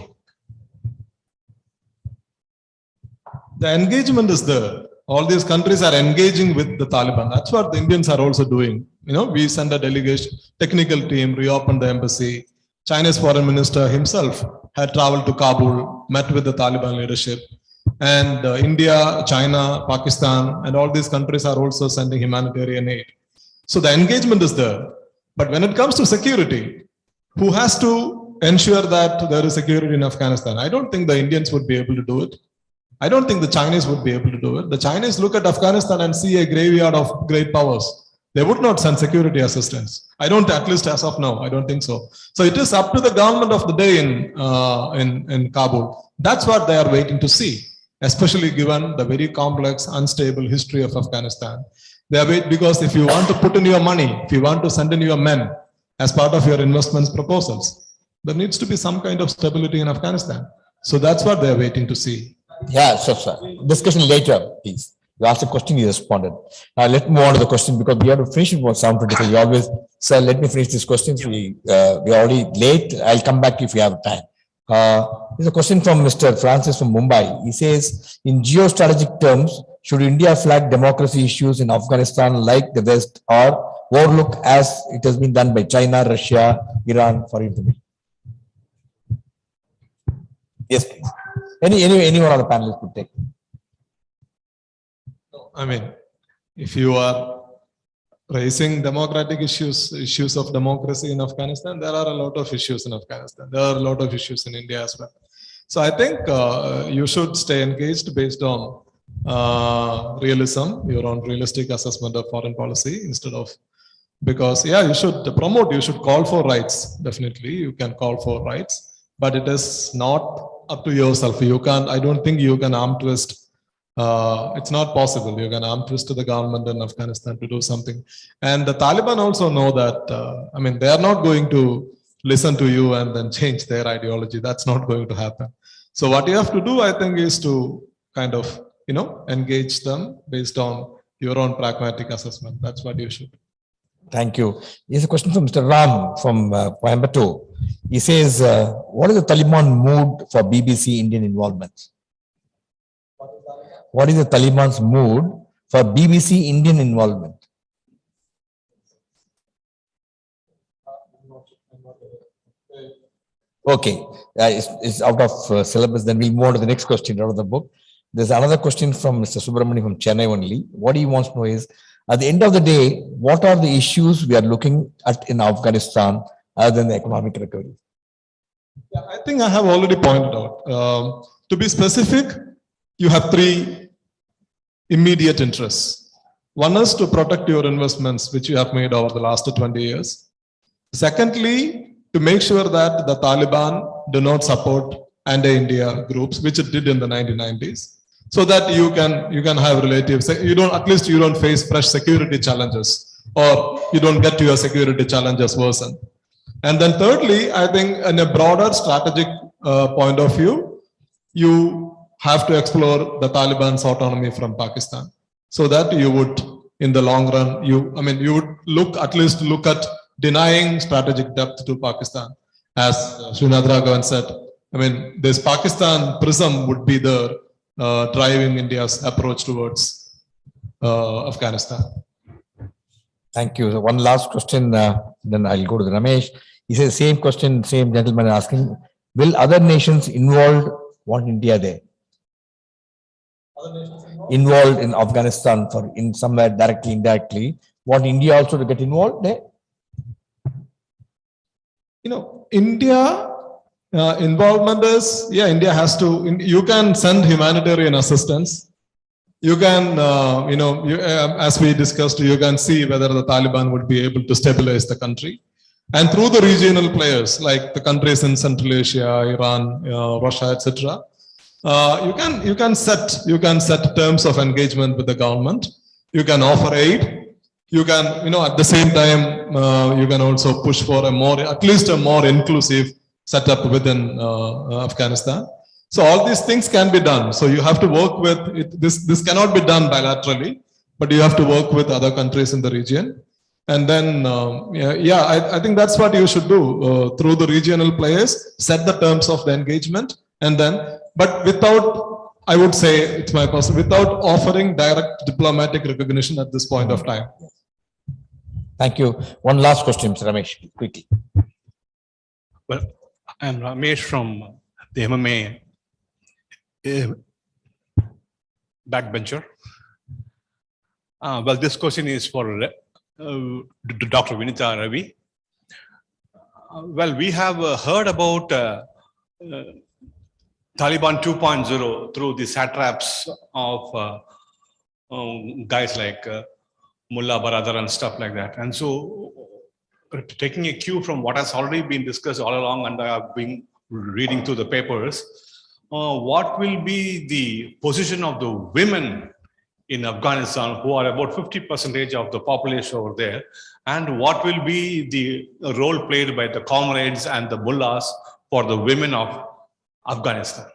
The engagement is there. All these countries are engaging with the Taliban. That's what the Indians are also doing. We send a delegation, technical team, reopened the embassy. China's foreign minister himself had traveled to Kabul, met with the Taliban leadership. And India, China, Pakistan, and all these countries are also sending humanitarian aid. So the engagement is there. But when it comes to security, who has to ensure that there is security in Afghanistan. I don't think the Indians would be able to do it. I don't think the Chinese would be able to do it. The Chinese look at Afghanistan and see a graveyard of great powers. They would not send security assistance. I don't, at least as of now, I don't think so. So it is up to the government of the day in Kabul. That's what they are waiting to see, especially given the very complex, unstable history of Afghanistan. They are waiting because if you want to put in your money, if you want to send in your men as part of your investments proposals, there needs to be some kind of stability in Afghanistan. So that's what they are waiting to see. Yeah, sir. Discussion later, please. You asked a question, you responded. Now let me move on to the question because we have to finish it for 7:25. You always, sir, let me finish these questions. We are already late. I'll come back if you have time. There's a question from Mr. Francis from Mumbai. He says, in geostrategic terms, should India flag democracy issues in Afghanistan like the West or overlook as it has been done by China, Russia, Iran, for information? Yes, please. Any one of the panelists could take. I mean, if you are raising democratic issues of democracy in Afghanistan, there are a lot of issues in Afghanistan. There are a lot of issues in India as well. So I think you should stay engaged based on realism, your own realistic assessment of foreign policy instead of, because yeah, you should promote, you should call for rights. Definitely, you can call for rights, but it is not up to yourself. You can, I don't think you can arm twist. It's not possible. You can arm twist the government in Afghanistan to do something. And the Taliban also know that, I mean, they are not going to listen to you and then change their ideology. That's not going to happen. So what you have to do, I think, is to kind of, you know, engage them based on your own pragmatic assessment. That's what you should. Thank you. Here's a question from Mr. Ram from Coimbatore. He says, what is the Taliban mood for BBC Indian involvement? What is the Taliban's mood for BBC Indian involvement? Okay, it's out of syllabus. Then we'll move on to the next question out of the book. There's another question from Mr. Subramani from Chennai only. What he wants to know is, at the end of the day, what are the issues we are looking at in Afghanistan other than the economic recovery? Yeah, I think I have already pointed out. To be specific, you have three immediate interests. One is to protect your investments, which you have made over the last 20 years. Secondly, to make sure that the Taliban do not support anti-India groups, which it did in the 1990s, so that you can have relatives. You don't, at least you don't face fresh security challenges, or you don't get to your security challenges worsen. And then thirdly, I think in a broader strategic point of view, you have to explore the Taliban's autonomy from Pakistan, so that you would, in the long run, you would at least look at denying strategic depth to Pakistan. As Srinath Raghavan said, I mean, this Pakistan prism would be the driving India's approach towards Afghanistan. Thank you. So one last question, then I'll go to the Ramesh. He says, same question, same gentleman asking, will other nations involved want India there? Involved in Afghanistan for in somewhere directly, indirectly, want India also to get involved there? You know, India involvement is, yeah, India has to, you can send humanitarian assistance. You can, as we discussed, you can see whether the Taliban would be able to stabilize the country. And through the regional players, like the countries in Central Asia, Iran, Russia, etc., you can set terms of engagement with the government. You can offer aid. You can, at the same time, you can also push for at least a more inclusive setup within Afghanistan. So all these things can be done. So you have to work with it. This cannot be done bilaterally, but you have to work with other countries in the region. And then, I think that's what you should do through the regional players, set the terms of the engagement, and then, but without, I would say, it's my personal, without offering direct diplomatic recognition at this point of time. Thank you. One last question, Mr. Ramesh, quickly. Well, I'm Ramesh from the MMA backbencher. Well, this question is for Dr. Vinitha Revi. Well, we have heard about Taliban 2.0 through the satraps of guys like Mullah Baradar and stuff like that. And so taking a cue from what has already been discussed all along, and I have been reading through the papers, what will be the position of the women in Afghanistan, who are about 50% of the population over there, and what will be the role played by the Comrades and the Mullahs for the women of Afghanistan?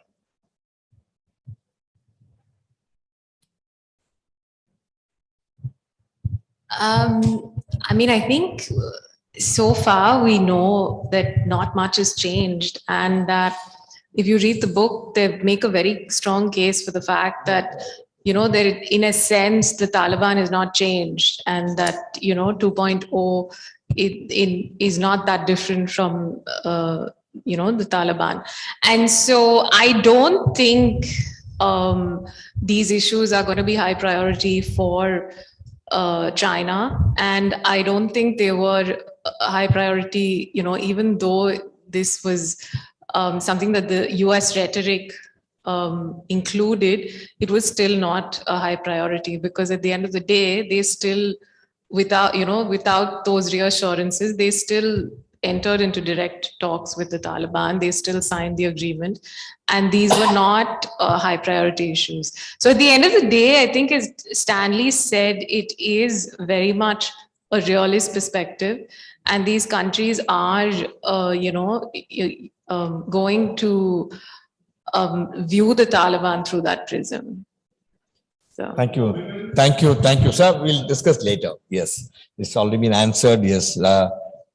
I mean, I think so far we know that not much has changed, and that if you read the book, they make a very strong case for the fact that, you know, that in a sense, the Taliban has not changed, and that, you know, 2.0 is not that different from, you know, the Taliban. And so I don't think these issues are going to be high priority for China. And I don't think they were a high priority, you know, even though this was something that the US rhetoric included, it was still not a high priority, because at the end of the day, they still, without, you know, without those reassurances, they still entered into direct talks with the Taliban. They still signed the agreement, and these were not high priority issues. So at the end of the day, I think, as Stanley said, it is very much a realist perspective, and these countries are, you know, going to view the Taliban through that prism. So. Thank you. Thank you. Thank you, sir. We'll discuss later. Yes, it's already been answered. Yes.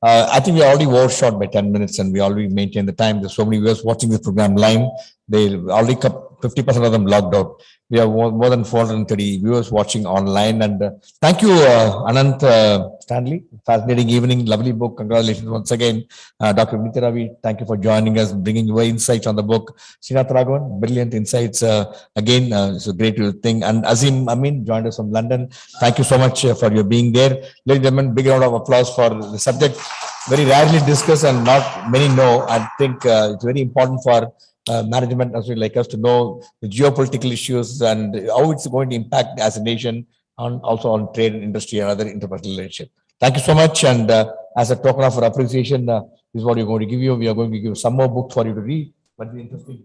I think we already overshot by 10 minutes, and we already maintained the time. There's so many viewers watching this program live. They already 50% of them logged out. We have more than 430 viewers watching online. And thank you, Ananth, Stanley. Fascinating evening, lovely book. Congratulations once again. Dr. Vinitha Revi, thank you for joining us, bringing your insights on the book. Srinath Raghavan, brilliant insights. Again, it's a great thing. And Aziz Amin joined us from London. Thank you so much for your being there. Ladies and gentlemen, big round of applause for the subject. Very rarely discussed and not many know. I think it's very important for management as well, like us, to know the geopolitical issues and how it's going to impact as a nation, on also on trade and industry and other interpersonal relationship. Thank you so much. And as a token of our appreciation, this is what we're going to give you. We are going to give you some more books for you to read, but it's interesting.